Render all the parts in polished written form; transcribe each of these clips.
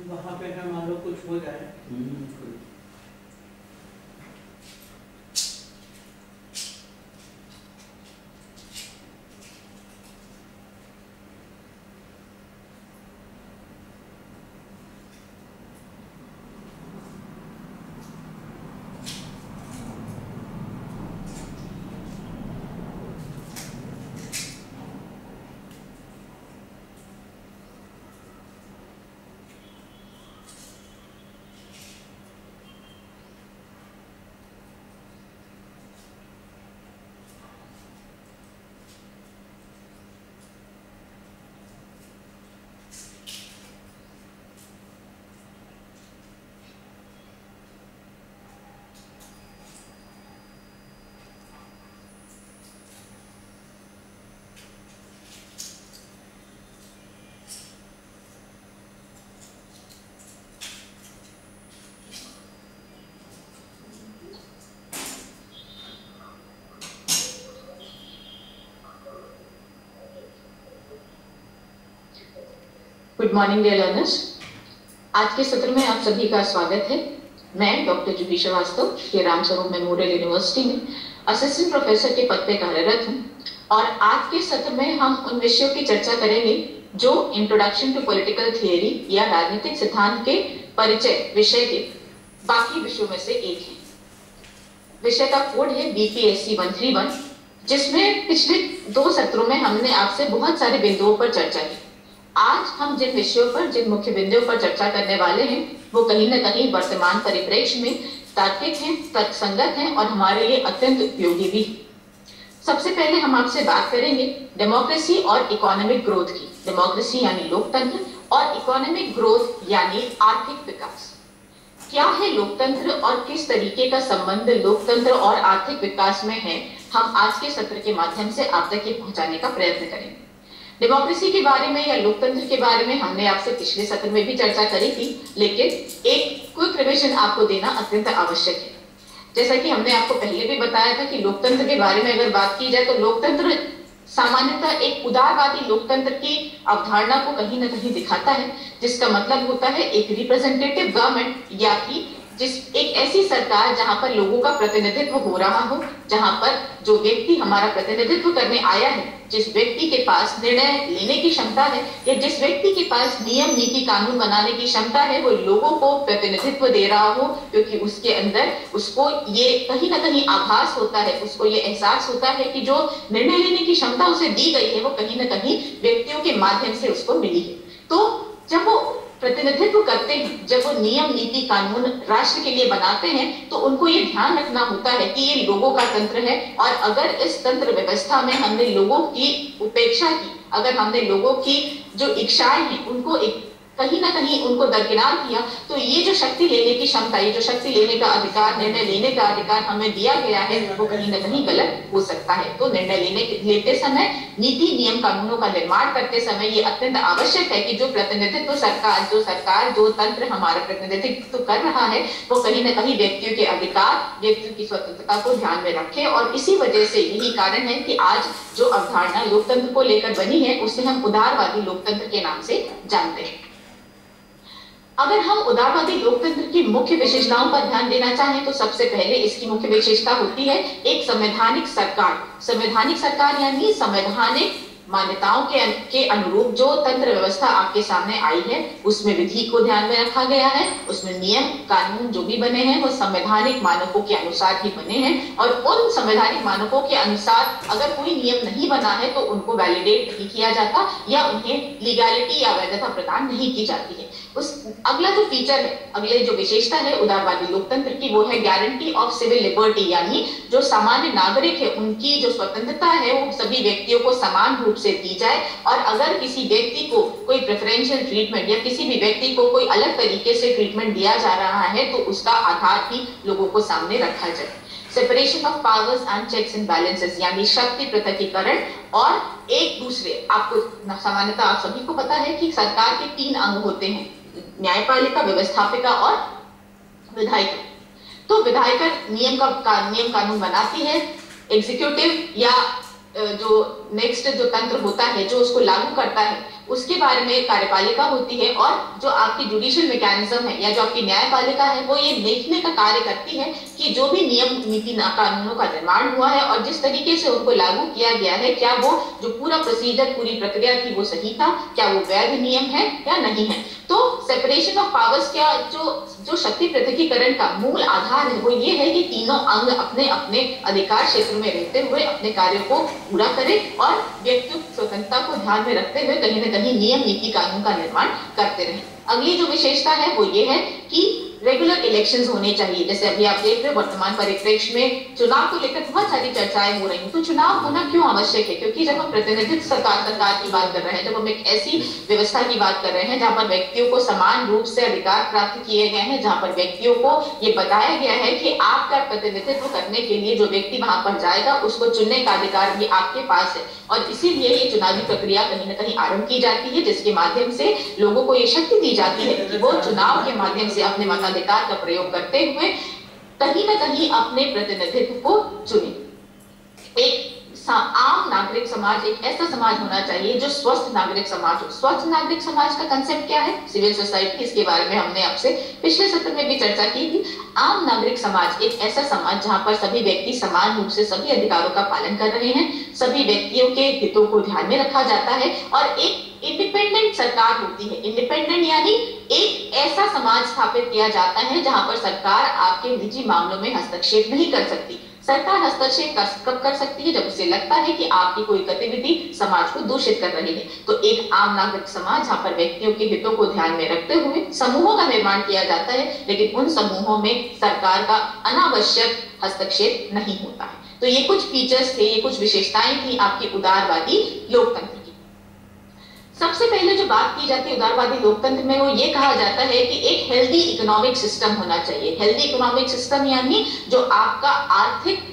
वहाँ पे है, मान लो कुछ हो जाए। Good morning dear learners. आज के सत्र में आप सभी का स्वागत है। मैं डॉक्टर जूही श्रीवास्तव श्री राम स्वरूप मेमोरियल यूनिवर्सिटी में असिस्टेंट प्रोफेसर के पद पे कार्यरत हूँ और आज के सत्र में हम उन विषयों की चर्चा करेंगे जो इंट्रोडक्शन टू पॉलिटिकल थियरी या राजनीतिक सिद्धांत के परिचय विषय के बाकी विषयों में से एक है। विषय का कोड है BPSC 131, जिसमें पिछले 2 सत्रों में हमने आपसे बहुत सारे बिंदुओं पर चर्चा की। आज हम जिन विषयों पर, जिन मुख्य बिंदुओं पर चर्चा करने वाले हैं वो कहीं न कहीं वर्तमान परिप्रेक्ष्य में तार्किक हैं, तर्कसंगत हैं और हमारे लिए अत्यंत उपयोगी भी। सबसे पहले हम आपसे बात करेंगे डेमोक्रेसी और इकोनॉमिक ग्रोथ की। डेमोक्रेसी यानी लोकतंत्र और इकोनॉमिक ग्रोथ यानी आर्थिक विकास। क्या है लोकतंत्र और किस तरीके का संबंध लोकतंत्र और आर्थिक विकास में है, हम आज के सत्र के माध्यम से आप तक ये पहुंचाने का प्रयत्न करेंगे। डेमोक्रेसी के बारे में या लोकतंत्र के बारे में हमने आपसे पिछले सत्र में भी चर्चा करी थी, लेकिन एक क्विक रिविजन आपको देना अत्यंत आवश्यक है। जैसा कि हमने आपको पहले भी बताया था कि लोकतंत्र के बारे में अगर बात की जाए तो लोकतंत्र सामान्यतः एक उदारवादी लोकतंत्र की अवधारणा को कहीं न कहीं दिखाता है, जिसका मतलब होता है एक रिप्रेजेंटेटिव गवर्नमेंट या कि एक ऐसी सरकार जहां पर लोगों का प्रतिनिधित्व हो रहा हो, जहां पर जो व्यक्ति हमारा प्रतिनिधित्व करने आया है, जिस व्यक्ति के पास निर्णय लेने की क्षमता है या जिस व्यक्ति के पास नियम नीति कानून बनाने की क्षमता है, वो लोगों को प्रतिनिधित्व दे रहा हो, क्योंकि उसके अंदर उसको ये कहीं ना कहीं आभास होता है, उसको ये एहसास होता है कि जो निर्णय लेने की क्षमता उसे दी गई है वो कहीं ना कहीं व्यक्तियों के माध्यम से उसको मिली है। तो जब वो प्रतिनिधित्व करते हैं, जब वो नियम नीति कानून राष्ट्र के लिए बनाते हैं, तो उनको ये ध्यान रखना होता है कि ये लोगों का तंत्र है और अगर इस तंत्र व्यवस्था में हमने लोगों की उपेक्षा की, अगर हमने लोगों की जो इच्छाएं हैं उनको कहीं ना कहीं उनको दरकिनार किया, तो ये जो शक्ति लेने की क्षमता, ये जो शक्ति लेने का अधिकार, निर्णय लेने का अधिकार हमें दिया गया है, वो कहीं ना कहीं गलत हो सकता है। तो निर्णय लेते समय, नीति नियम कानूनों का निर्माण करते समय ये अत्यंत आवश्यक है कि जो प्रतिनिधित्व सरकार जो तंत्र हमारा प्रतिनिधित्व कर रहा है, वो कहीं ना कहीं व्यक्तियों के अधिकार, व्यक्तियों की स्वतंत्रता को ध्यान में रखे। और इसी वजह से यही कारण है कि आज जो अवधारणा लोकतंत्र को लेकर बनी है उसे हम उदारवादी लोकतंत्र के नाम से जानते हैं। अगर हम उदारवादी लोकतंत्र की मुख्य विशेषताओं पर ध्यान देना चाहें तो सबसे पहले इसकी मुख्य विशेषता होती है एक संवैधानिक सरकार। संवैधानिक सरकार यानी संवैधानिक मान्यताओं के अनुरूप जो तंत्र व्यवस्था आपके सामने आई है उसमें विधि को ध्यान में रखा गया है, उसमें नियम कानून जो भी बने हैं वो संवैधानिक मानकों के अनुसार ही बने हैं और उन संवैधानिक मानकों के अनुसार अगर कोई नियम नहीं बना है तो उनको वैलिडेट नहीं किया जाता या उन्हें लीगैलिटी या वैधता प्रदान नहीं की जाती है। अगला जो फीचर है, अगले जो विशेषता है उदारवादी लोकतंत्र की, वो है गारंटी ऑफ सिविल लिबर्टी, यानी जो सामान्य नागरिक है उनकी जो स्वतंत्रता है वो सभी व्यक्तियों को समान रूप से दी जाए और अगर किसी व्यक्ति को कोई प्रेफरेंशियल ट्रीटमेंट या किसी भी व्यक्ति को कोई अलग तरीके से ट्रीटमेंट दिया जा रहा है तो उसका आधार भी लोगों को सामने रखा जाए। Separation of powers and checks and balances यानी शक्ति पृथकीकरण और एक दूसरे, आपको सामान्यतः आप सभी को पता है कि सरकार के 3 अंग होते हैं, न्यायपालिका, व्यवस्थापिका और विधायिका। तो विधायिका नियम कानून बनाती है, एग्जीक्यूटिव या जो नेक्स्ट जो तंत्र होता है जो उसको लागू करता है उसके बारे में कार्यपालिका होती है, और जो आपकी जुडिशियल मैकेनिज्म है या जो आपकी न्यायपालिका है वो ये देखने का कार्य करती है कि जो भी नियम नीति कानूनों का निर्माण हुआ है और जिस तरीके से उनको लागू किया गया है, क्या वो जो पूरा प्रोसीजर पूरी प्रक्रिया थी वो सही था, क्या वो वैध नियम है या नहीं है। तो सेपरेशन ऑफ पावर्स का जो शक्ति पृथकीकरण का मूल आधार है वो ये है कि तीनों अंग अपने अपने अधिकार क्षेत्र में रहते हुए अपने कार्यों को पूरा करें और व्यक्तिगत स्वतंत्रता को ध्यान में रखते हुए कहीं न कहीं नियम नीति कानून का निर्माण करते रहें। अगली जो विशेषता है वो ये है कि रेगुलर इलेक्शंस होने चाहिए। जैसे अभी आप देख रहे हो वर्तमान परिप्रेक्ष्य में चुनाव को लेकर बहुत सारी चर्चाएं हो रही हैं। तो चुनाव होना क्यों आवश्यक है? क्योंकि जब हम प्रतिनिधित्व सरकार की बात कर रहे हैं, जब हम एक ऐसी व्यवस्था की बात कर रहे हैं जहां पर व्यक्तियों को समान रूप से अधिकार प्राप्त किए गए हैं, जहां पर व्यक्तियों को ये बताया गया है कि आपका प्रतिनिधित्व करने के लिए जो व्यक्ति वहां पर जाएगा उसको चुनने का अधिकार भी आपके पास है, और इसीलिए ये चुनावी प्रक्रिया कहीं न कहीं आरंभ की जाती है जिसके माध्यम से लोगों को ये शक्ति दी जाती है कि वो चुनाव के माध्यम से अपने मताधिकार का प्रयोग करते हुए कहीं न कहीं अपने प्रतिनिधित्व को चुने। एक आम नागरिक समाज एक ऐसा समाज होना चाहिए जो स्वस्थ नागरिक समाज हो। स्वस्थ नागरिक समाज का कंसेप्ट क्या है? सिविल सोसाइटी, इसके बारे में हमने आपसे पिछले सत्र में भी चर्चा की थी। आम नागरिक समाज एक ऐसा समाज जहां पर सभी व्यक्ति समान रूप से सभी अधिकारों का पालन कर रहे हैं, सभी व्यक्तियों के हितों को ध्यान में रखा जाता है और एक इंडिपेंडेंट सरकार होती है। इंडिपेंडेंट यानी एक ऐसा समाज स्थापित किया जाता है जहां पर सरकार आपके निजी मामलों में हस्तक्षेप नहीं कर सकती। सरकार हस्तक्षेप कब कर सकती है? जब उसे लगता है कि आपकी कोई गतिविधि समाज को दूषित कर रही है। तो एक आम नागरिक समाज जहां पर व्यक्तियों के हितों को ध्यान में रखते हुए समूहों का निर्माण किया जाता है, लेकिन उन समूहों में सरकार का अनावश्यक हस्तक्षेप नहीं होता है। तो ये कुछ फीचर्स थे, ये कुछ विशेषताएं थी आपकी उदारवादी लोकतंत्र की। सबसे पहले जो बात की जाती है उदारवादी लोकतंत्र में वो ये कहा जाता है कि एक हेल्दी इकोनॉमिक सिस्टम होना चाहिए। हेल्दी इकोनॉमिक सिस्टम यानी जो आपका आर्थिक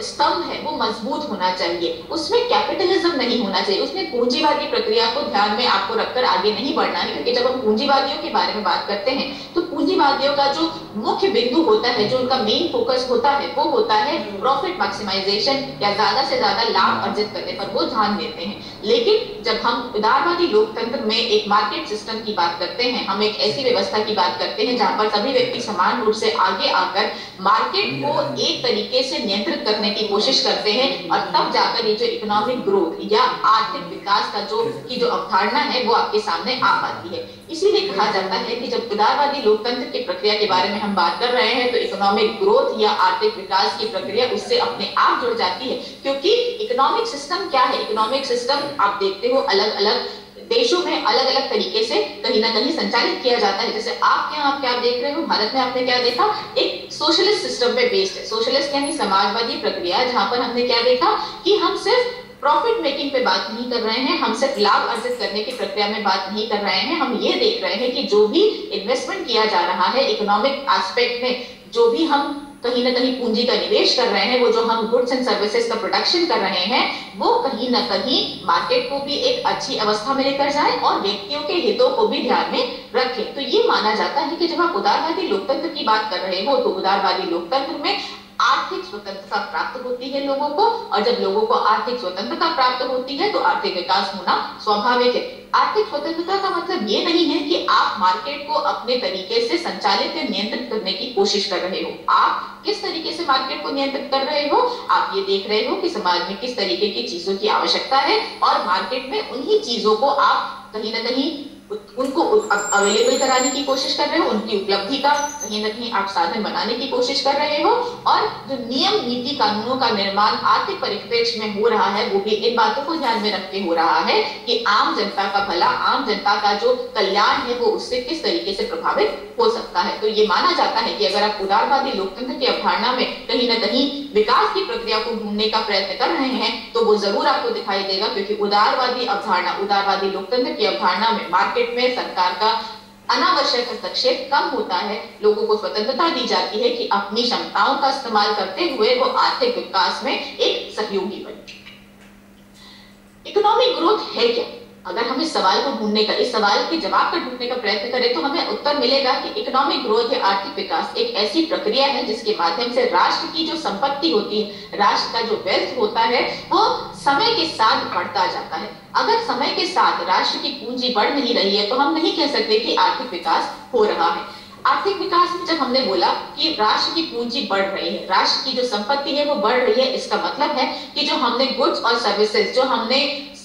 स्तंभ है वो मजबूत होना चाहिए, उसमें कैपिटलिज्म नहीं होना चाहिए, उसमें पूंजीवादी प्रक्रिया को ध्यान में आपको रखकर आगे नहीं बढ़ना है। क्योंकि जब हम पूंजीवादियों के बारे में बात करते हैं तो पूंजीवादियों का जो मुख्य बिंदु होता है, जो उनका मेन फोकस होता है वो होता है प्रॉफिट मैक्सिमाइजेशन या ज्यादा से ज्यादा लाभ अर्जित करने पर वो ध्यान देते हैं। लेकिन जब हम उदारवादी लोकतंत्र में एक मार्केट सिस्टम की बात करते हैं, हम एक ऐसी व्यवस्था की बात करते हैं जहां पर सभी व्यक्ति समान रूप से आगे आकर मार्केट को एक तरीके से नियंत्रित करने की कोशिश करते हैं, और तब जाकर ये जो इकोनॉमिक ग्रोथ या आर्थिक विकास का जो अवधारणा है वो आपके सामने आ पाती है। इसीलिए कहा जाता है कि जब उदारवादी लोकतंत्र की प्रक्रिया के बारे में हम बात कर रहे हैं तो इकोनॉमिक ग्रोथ या आर्थिक विकास की प्रक्रिया उससे अपने आप जुड़ जाती है। क्योंकि इकोनॉमिक सिस्टम क्या है? इकोनॉमिक सिस्टम आप देखते हो अलग अलग देशों में अलग अलग तरीके से कहीं ना कहीं संचालित किया जाता है। जैसे आपके यहाँ आप क्या देख रहे हो, भारत में आपने क्या देखा, एक सोशलिस्ट सिस्टम पे बेस्ड है। सोशलिस्ट यानी समाजवादी प्रक्रिया, जहां पर हमने क्या देखा कि हम सिर्फ प्रॉफिट मेकिंग पे बात नहीं कर रहे हैं, हम सिर्फ लाभ अर्जित करने की प्रक्रिया में बात नहीं कर रहे हैं, हम ये देख रहे हैं कि जो भी इन्वेस्टमेंट किया जा रहा है इकोनॉमिक एस्पेक्ट में, जो भी हम कहीं ना कहीं पूंजी का निवेश कर रहे हैं, वो जो हम गुड्स एंड सर्विसेज का प्रोडक्शन कर रहे हैं, वो कहीं ना कहीं मार्केट को भी एक अच्छी अवस्था में लेकर जाए और व्यक्तियों के हितों को भी ध्यान में रखें। तो ये माना जाता है कि जब आप उदारवादी लोकतंत्र की बात कर रहे हो तो उदारवादी लोकतंत्र में आर्थिक स्वतंत्रता प्राप्त होती है लोगों को, और जब लोगों को आर्थिक स्वतंत्रता प्राप्त होती है तो आर्थिक विकास होना स्वाभाविक है। आर्थिक स्वतंत्रता का मतलब ये नहीं है कि आप मार्केट को अपने तरीके से संचालित या नियंत्रित करने की कोशिश कर रहे हो। आप किस तरीके से मार्केट को नियंत्रित कर रहे हो? आप ये देख रहे हो कि समाज में किस तरीके की चीजों की आवश्यकता है और मार्केट में उन्हीं चीजों को आप कहीं ना कहीं उनको अवेलेबल कराने की कोशिश कर रहे हो, उनकी उपलब्धि का कहीं ना कहीं आप साधन बनाने की कोशिश कर रहे हो। और जो नियम नीति कानूनों का निर्माण आर्थिक परिप्रेक्ष्य में हो रहा है वो भी इन बातों को ध्यान में रख के हो रहा है कि आम जनता का भला, आम जनता का जो कल्याण है वो उससे किस तरीके से प्रभावित हो सकता है। तो ये माना जाता है कि अगर आप उदारवादी लोकतंत्र की अवधारणा में कहीं ना कहीं विकास की प्रक्रिया को ढूंढने का प्रयत्न कर रहे हैं तो वो जरूर आपको दिखाई देगा, क्योंकि उदारवादी अवधारणा, उदारवादी लोकतंत्र की अवधारणा में मार्केट में सरकार का अनावश्यक हस्तक्षेप कम होता है, लोगों को स्वतंत्रता दी जाती है कि अपनी क्षमताओं का इस्तेमाल करते हुए वो आर्थिक विकास में एक सहयोगी बने। इकोनॉमिक ग्रोथ है क्या? अगर हम इस सवाल को ढूंढने का, इस सवाल के जवाब का ढूंढने का प्रयत्न करें तो हमें उत्तर मिलेगा कि इकोनॉमिक ग्रोथ या आर्थिक विकास एक ऐसी प्रक्रिया है जिसके माध्यम से राष्ट्र की जो संपत्ति होती है, राष्ट्र का जो वेल्थ होता है, वो समय के साथ बढ़ता जाता है। अगर समय के साथ राष्ट्र की पूंजी बढ़ नहीं रही है तो हम नहीं कह सकते कि आर्थिक विकास हो रहा है। आर्थिक विकास में जब हमने बोला कि राष्ट्र की पूंजी बढ़ रही है, राष्ट्र की जो संपत्ति है वो बढ़ रही है, इसका मतलब है कि जो हमने गुड्स और सर्विसेज, जो हमने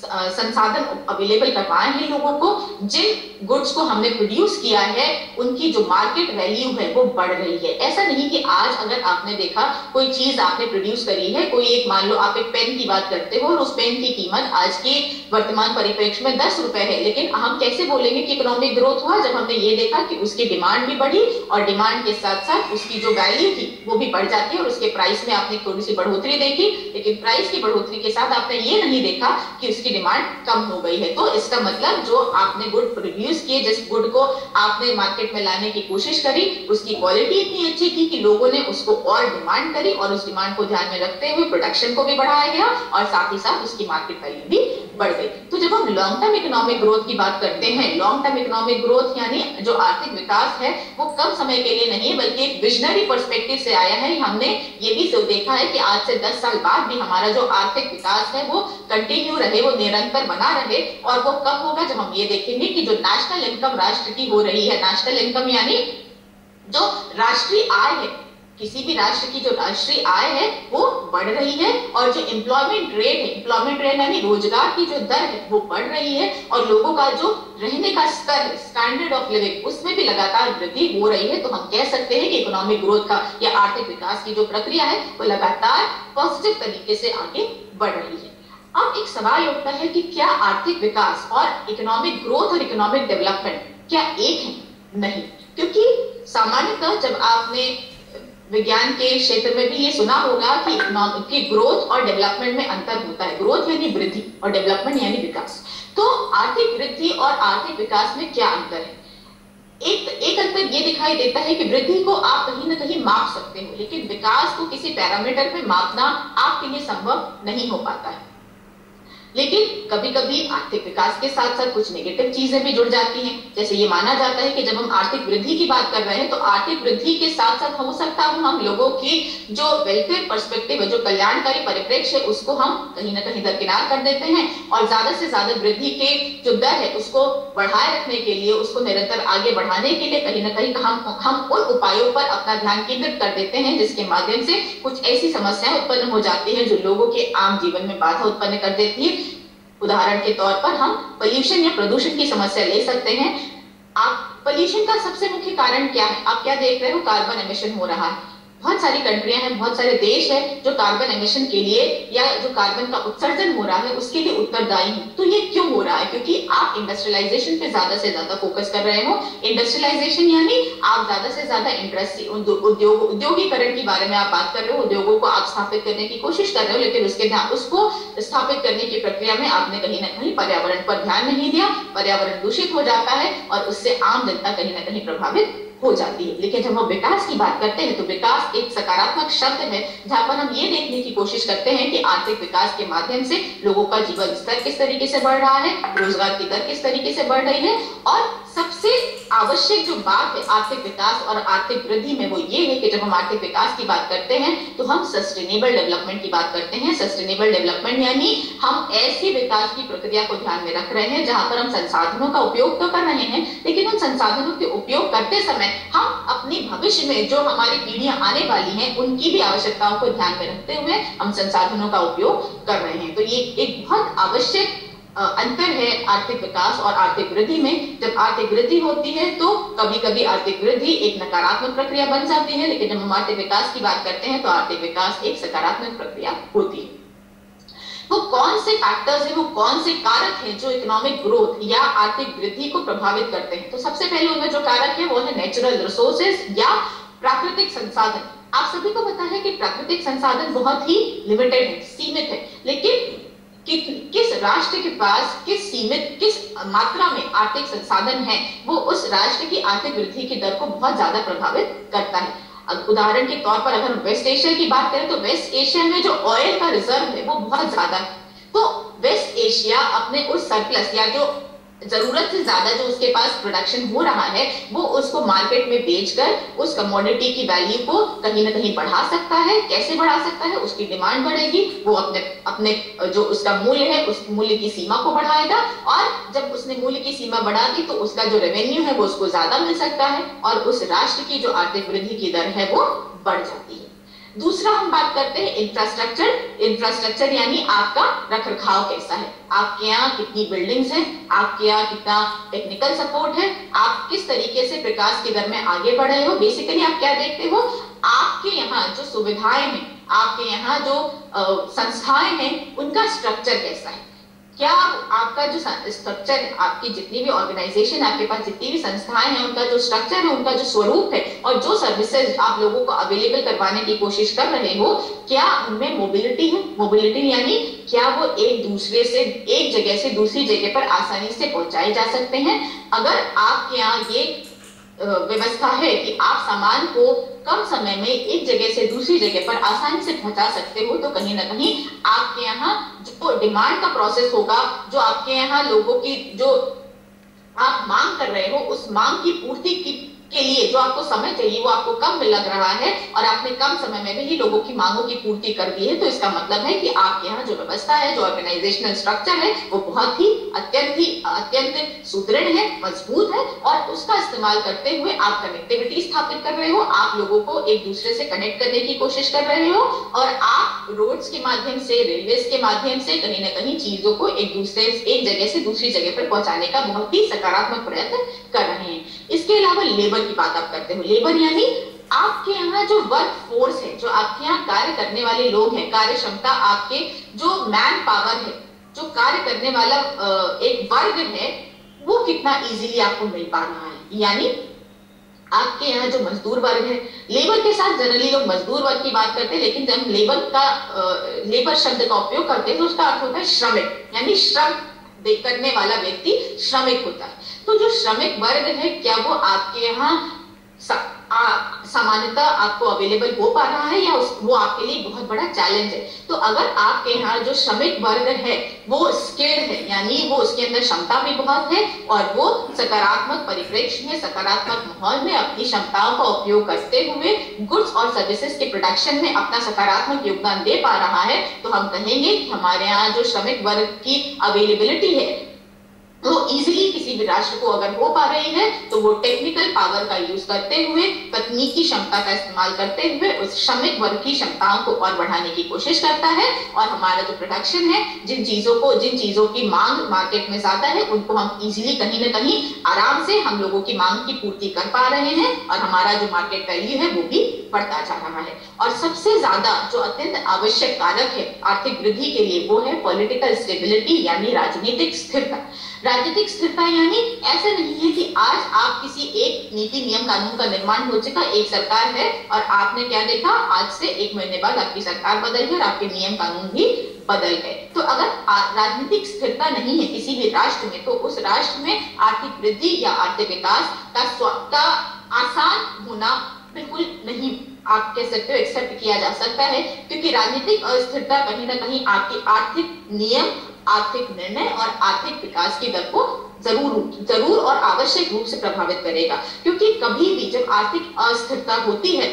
संसाधन अवेलेबल करवाए हैं लोगों को, जिन गुड्स को हमने प्रोड्यूस किया है, उनकी जो मार्केट वैल्यू है वो बढ़ रही है। ऐसा नहीं कि आज अगर आपने देखा कोई चीज आपने प्रोड्यूस करी है, कोई एक, मान लो आप एक पेन की बात करते हो और उस पेन की कीमत आज के वर्तमान परिप्रेक्ष्य में 10 रुपए है, लेकिन हम कैसे बोलेंगे कि इकोनॉमिक ग्रोथ हुआ? जब हमने ये देखा कि उसकी डिमांड भी बढ़ी और डिमांड के साथ साथ उसकी जो वैल्यू थी वो भी बढ़ जाती है और उसके प्राइस में आपने थोड़ी सी बढ़ोतरी देखी, लेकिन प्राइस की बढ़ोतरी के साथ आपने ये नहीं देखा कि उसकी डिमांड कम हो गई है। तो इसका मतलब जो आपने गुड प्रोड्यूस किए, जिस गुड को आपने मार्केट में लाने की कोशिश करी, उसकी क्वालिटी इतनी अच्छी थी कि लोगों ने उसको और डिमांड करी और उस डिमांड को ध्यान में रखते हुए प्रोडक्शन को भी बढ़ाया गया और साथ ही साथ उसकी मार्केट वैल्यू भी बढ़ गई। तो जब हम लॉन्ग टर्म इकोनॉमिक ग्रोथ की बात करते हैं, लॉन्ग टर्म इकोनॉमिक ग्रोथ यानी जो आर्थिक विकास है वो कम समय के लिए नहीं बल्कि एक विजनरी पर्सपेक्टिव से आया है। हमने ये भी देखा है कि आज से 10 साल बाद भी हमारा जो आर्थिक विकास है वो कंटिन्यू रहे, वो निरंतर बना रहे। और वो कब होगा? जब हम ये देखेंगे कि जो नेशनल इनकम राष्ट्र की हो रही है, नेशनल इनकम यानी जो राष्ट्रीय आय है, किसी भी राष्ट्र की जो राष्ट्रीय आय है वो बढ़ रही है और जो एम्प्लॉयमेंट रेट है, एम्प्लॉयमेंट रेट यानी रोजगार की जो दर है वो बढ़ रही है और लोगों का जो रहने का स्तर है, स्टैंडर्ड ऑफ लिविंग, उसमें भी लगातार वृद्धि हो रही है। तो हम कह सकते हैं कि इकोनॉमिक ग्रोथ का या आर्थिक विकास की जो प्रक्रिया है वो लगातार पॉजिटिव तरीके से आगे बढ़ रही है। अब एक सवाल उठता है कि क्या आर्थिक विकास और इकोनॉमिक ग्रोथ और इकोनॉमिक डेवलपमेंट क्या एक है? नहीं, क्योंकि सामान्यतः जब आपने विज्ञान के क्षेत्र में भी ये सुना होगा कि ग्रोथ और डेवलपमेंट में अंतर होता है। ग्रोथ यानी वृद्धि और डेवलपमेंट यानी विकास। तो आर्थिक वृद्धि और आर्थिक विकास में क्या अंतर है? एक अंतर ये दिखाई देता है कि वृद्धि को आप कहीं ना कहीं माप सकते हो, लेकिन विकास को किसी पैरामीटर पे मापना आपके लिए संभव नहीं हो पाता है। लेकिन कभी कभी आर्थिक विकास के साथ साथ कुछ नेगेटिव चीजें भी जुड़ जाती हैं। जैसे ये माना जाता है कि जब हम आर्थिक वृद्धि की बात कर रहे हैं तो आर्थिक वृद्धि के साथ साथ हो सकता है हम लोगों की जो वेलफेयर पर्सपेक्टिव है, जो कल्याणकारी परिप्रेक्ष्य है, उसको हम कहीं ना कहीं दरकिनार कर देते हैं और ज्यादा से ज्यादा वृद्धि के जो दर है उसको बढ़ाए रखने के लिए, उसको निरंतर आगे बढ़ाने के लिए कहीं ना कहीं हम उन उपायों पर अपना ध्यान केंद्रित कर देते हैं जिसके माध्यम से कुछ ऐसी समस्याएं उत्पन्न हो जाती है जो लोगों के आम जीवन में बाधा उत्पन्न कर देती है। उदाहरण के तौर पर हम पोल्यूशन या प्रदूषण की समस्या ले सकते हैं। आप पोल्यूशन का सबसे मुख्य कारण क्या है? आप क्या देख रहे हो? कार्बन एमिशन हो रहा है। बहुत सारी कंट्रियां हैं, बहुत सारे देश हैं जो कार्बन एमिशन के लिए या जो कार्बन का उत्सर्जन हो रहा है उसके लिए उत्तरदायी हैं। तो ये क्यों हो रहा है? क्योंकि आप इंडस्ट्रियलाइजेशन पे ज्यादा से ज्यादा फोकस कर रहे हो। इंडस्ट्रियलाइजेशन यानी आप ज्यादा से ज्यादा इंडस्ट्री उद्योगीकरण के बारे में आप बात कर रहे हो, उद्योगों को आप स्थापित करने की कोशिश कर रहे हो, लेकिन उसको स्थापित करने की प्रक्रिया में आपने कहीं ना कहीं पर्यावरण पर ध्यान नहीं दिया, पर्यावरण दूषित हो जाता है और उससे आम जनता कहीं ना कहीं प्रभावित हो जाती है। लेकिन जब हम विकास की बात करते हैं तो विकास एक सकारात्मक शब्द है जहां पर हम ये देखने की कोशिश करते हैं कि आर्थिक विकास के माध्यम से लोगों का जीवन स्तर किस तरीके से बढ़ रहा है, रोजगार की दर किस तरीके से बढ़ रही है और सबसे आवश्यक जो बात है आर्थिक विकास और आर्थिक वृद्धि में वो ये है कि जब हम आर्थिक विकास की बात करते हैं तो हम सस्टेनेबल डेवलपमेंट की बात करते हैं। सस्टेनेबल डेवलपमेंट यानी हम ऐसी विकास की प्रक्रिया को ध्यान में रख रहे हैं जहां पर हम संसाधनों का उपयोग तो कर रहे हैं, लेकिन उन संसाधनों के उपयोग करते समय हम अपनी भविष्य में जो हमारी पीढ़ियां आने वाली हैं उनकी भी आवश्यकताओं को ध्यान में रखते हुए हम संसाधनों का उपयोग कर रहे हैं। तो ये एक बहुत आवश्यक अंतर है आर्थिक विकास और आर्थिक वृद्धि में। जब आर्थिक वृद्धि होती है तो कभी कभी आर्थिक वृद्धि एक नकारात्मक प्रक्रिया बन जाती है, लेकिन जब हम आर्थिक विकास की बात करते हैं तो आर्थिक विकास एक सकारात्मक प्रक्रिया होती है। वो कौन से फैक्टर्स हैं, वो कौन से कारक हैं जो इकोनॉमिक ग्रोथ या आर्थिक वृद्धि को प्रभावित करते हैं? तो सबसे पहले उनमें जो कारक है वो है नेचुरल रिसोर्सेज या प्राकृतिक संसाधन। आप सभी को पता है कि प्राकृतिक संसाधन बहुत ही लिमिटेड है, सीमित है, लेकिन किस राष्ट्र के पास किस मात्रा में आर्थिक संसाधन है वो उस राष्ट्र की आर्थिक वृद्धि की दर को बहुत ज्यादा प्रभावित करता है। उदाहरण के तौर पर अगर वेस्ट एशिया की बात करें तो वेस्ट एशिया में जो ऑयल का रिजर्व है वो बहुत ज्यादा है। तो वेस्ट एशिया अपने उस सरप्लस या जो जरूरत से ज्यादा जो उसके पास प्रोडक्शन हो रहा है वो उसको मार्केट में बेचकर उस कमोडिटी की वैल्यू को कहीं ना कहीं बढ़ा सकता है। कैसे बढ़ा सकता है? उसकी डिमांड बढ़ेगी, वो अपने अपने जो उसका मूल्य है उस मूल्य की सीमा को बढ़ाएगा, और जब उसने मूल्य की सीमा बढ़ा दी तो उसका जो रेवेन्यू है वो उसको ज्यादा मिल सकता है, और उस राष्ट्र की जो आर्थिक वृद्धि की दर है वो बढ़ जाती है। दूसरा हम बात करते हैं इंफ्रास्ट्रक्चर। इंफ्रास्ट्रक्चर यानी आपका रखरखाव कैसा है, आपके यहाँ कितनी बिल्डिंग्स हैं, आपके यहाँ कितना टेक्निकल सपोर्ट है, आप किस तरीके से विकास की दर में आगे बढ़ रहे हो। बेसिकली आप क्या देखते हो, आपके यहाँ जो सुविधाएं हैं, आपके यहाँ जो संस्थाएं हैं, उनका स्ट्रक्चर कैसा है। क्या आपका जो स्ट्रक्चर है, आपकी जितनी भी ऑर्गेनाइजेशन, आपके पास जितनी भी संस्थाएं हैं, उनका जो स्ट्रक्चर है, उनका जो स्वरूप है, और जो सर्विसेज आप लोगों को अवेलेबल करवाने की कोशिश कर रहे हो, क्या उनमें मोबिलिटी है। मोबिलिटी यानी क्या वो एक दूसरे से, एक जगह से दूसरी जगह पर आसानी से पहुंचाए जा सकते हैं। अगर आपके यहाँ ये व्यवस्था है कि आप सामान को कम समय में एक जगह से दूसरी जगह पर आसानी से पहुंचा सकते हो, तो कहीं ना कहीं आपके यहाँ जो डिमांड का प्रोसेस होगा, जो आपके यहाँ लोगों की जो आप मांग कर रहे हो, उस मांग की पूर्ति के लिए जो आपको समय चाहिए वो आपको कम लग रहा है, और आपने कम समय में भी लोगों की मांगों की पूर्ति कर दी है। तो इसका मतलब है कि आपके यहाँ जो व्यवस्था है, जो ऑर्गेनाइजेशनल स्ट्रक्चर है, वो बहुत ही अत्यंत सुदृढ़ है, मजबूत है, और उसका इस्तेमाल करते हुए आप कनेक्टिविटी स्थापित कर रहे हो, आप लोगों को एक दूसरे से कनेक्ट करने की कोशिश कर रहे हो, और आप रोड्स के माध्यम से, रेलवेज के माध्यम से कहीं ना कहीं चीजों को एक जगह से दूसरी जगह पर पहुंचाने का बहुत ही सकारात्मक प्रयत्न कर रहे हैं। इसके अलावा लेबर की बात आप करते हो। लेबर यानी आपके यहाँ जो वर्क फोर्स है, जो आपके यहाँ कार्य करने वाले लोग हैं, कार्य क्षमता, आपके जो मैन पावर है, जो कार्य करने वाला एक वर्ग है, वो कितना इजीली आपको मिल पा रहा है। यानी आपके यहाँ जो मजदूर वर्ग है, लेबर के साथ जनरली लोग मजदूर वर्ग की बात करते हैं, लेकिन जब लेबर शब्द का उपयोग करते हैं तो उसका अर्थ होता है श्रमिक, यानी श्रम करने वाला व्यक्ति श्रमिक होता है। तो जो श्रमिक वर्ग है, क्या वो आपके यहाँ सामान्यतः आपको अवेलेबल हो पा रहा है, या वो आपके लिए बहुत बड़ा चैलेंज है। तो अगर आपके यहाँ जो श्रमिक वर्ग है वो स्किल्ड है, यानी वो उसके अंदर क्षमता भी बहुत है, और वो सकारात्मक परिप्रेक्ष्य में, सकारात्मक माहौल में अपनी क्षमताओं का उपयोग करते हुए गुड्स और सर्विसेज के प्रोडक्शन में अपना सकारात्मक योगदान दे पा रहा है, तो हम कहेंगे कि हमारे यहाँ जो श्रमिक वर्ग की अवेलेबिलिटी है वो इजीली किसी भी राष्ट्र को अगर हो पा रही है, तो वो टेक्निकल पावर का यूज करते हुए, तकनीकी क्षमता का इस्तेमाल करते हुए उस श्रमिक वर्ग की क्षमताओं को और बढ़ाने की कोशिश करता है, और हमारा जो प्रोडक्शन है, जिन चीजों की मांग मार्केट में ज्यादा है, उनको हम इजीली कहीं ना कहीं आराम से हम लोगों की मांग की पूर्ति कर पा रहे हैं, और हमारा जो मार्केट वैल्यू है वो भी बढ़ता जा रहा है। और सबसे ज्यादा जो अत्यंत आवश्यक कारक है आर्थिक वृद्धि के लिए, वो है पॉलिटिकल स्टेबिलिटी, यानी राजनीतिक स्थिरता। राजनीतिक स्थिरता यानी ऐसा नहीं है कि आज आप किसी एक नीति नियम कानून का निर्माण हो चुका, एक सरकार है, और आपने क्या देखा, आज से 1 महीने बाद आपकी सरकार बदल गई और आपके नियम कानून भी बदल गए। तो अगर राजनीतिक स्थिरता नहीं है किसी भी राष्ट्र में, तो उस राष्ट्र में आर्थिक वृद्धि या आर्थिक विकास का आसान होना बिल्कुल नहीं, आप कह सकते हो, एक्सेप्ट किया जा सकता है, क्योंकि राजनीतिक अस्थिरता कहीं ना कहीं आपकी आर्थिक नियम, आर्थिक निर्णय और आर्थिक विकास की दर को जरूर और आवश्यक रूप से प्रभावित करेगा। क्योंकि कभी भी जब आर्थिक अस्थिरता होती है,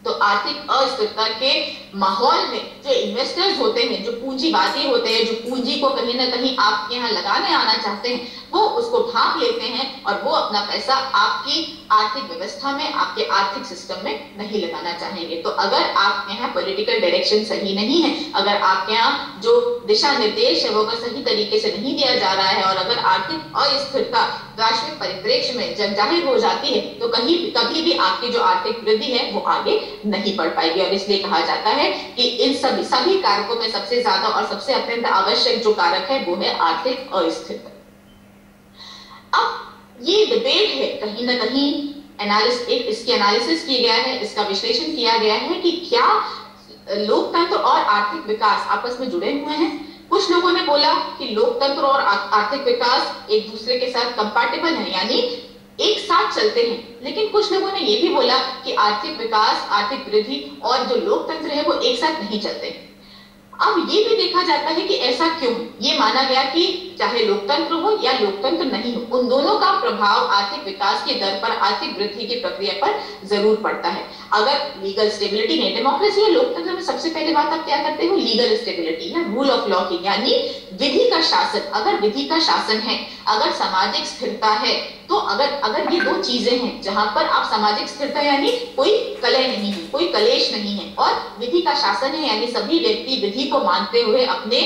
तो आर्थिक अस्थिरता के माहौल में जो इन्वेस्टर्स होते हैं, जो पूंजीवादी होते हैं, जो पूंजी को कहीं ना कहीं आपके यहाँ लगाने आना चाहते हैं, वो उसको भाग लेते हैं, और वो अपना पैसा आपकी आर्थिक व्यवस्था में, आपके आर्थिक सिस्टम में नहीं लगाना चाहेंगे। तो अगर आपके यहाँ पॉलिटिकल डायरेक्शन सही नहीं है, अगर आपके यहाँ जो दिशा निर्देश है वो अगर सही तरीके से नहीं दिया जा रहा है, और अगर आर्थिक अस्थिरता वैश्विक परिप्रेक्ष्य में जब जाहिर हो जाती है, तो कभी भी आपकी जो आर्थिक वृद्धि है वो आगे नहीं बढ़ पाएगी। और इसलिए कहा जाता है कि इन सभी कारकों में सबसे ज्यादा और सबसे अत्यंत आवश्यक जो कारक है वो है आर्थिक अस्थिरता। अब ये डिबेट है, कहीं ना कहीं इसकी एनालिसिस किया गया है, इसका विश्लेषण किया गया है कि क्या लोकतंत्र और आर्थिक विकास आपस में जुड़े हुए हैं। कुछ लोगों ने बोला कि लोकतंत्र और आर्थिक विकास एक दूसरे के साथ कंपैटिबल है, यानी एक साथ चलते हैं। लेकिन कुछ लोगों ने यह भी बोला कि आर्थिक विकास, आर्थिक वृद्धि और जो लोकतंत्र है वो एक साथ नहीं चलते। अब ये भी देखा जाता है कि ऐसा क्यों, ये माना गया कि चाहे लोकतंत्र हो या लोकतंत्र नहीं हो, उन दोनों का प्रभाव आर्थिक विकास की दर पर, आर्थिक वृद्धि की प्रक्रिया पर जरूर पड़ता है। अगर लीगल स्टेबिलिटी नहीं, डेमोक्रेसी या लोकतंत्र में सबसे पहले बात आप क्या करते हो, लीगल स्टेबिलिटी या रूल ऑफ लॉ की, यानी विधि का शासन। अगर विधि का शासन है, अगर सामाजिक स्थिरता है, तो अगर ये दो चीजें हैं जहां पर आप सामाजिक स्थिरता यानी कोई कलह नहीं है, कोई कलेश नहीं है, और विधि का शासन है यानी सभी व्यक्ति विधि को मानते हुए अपने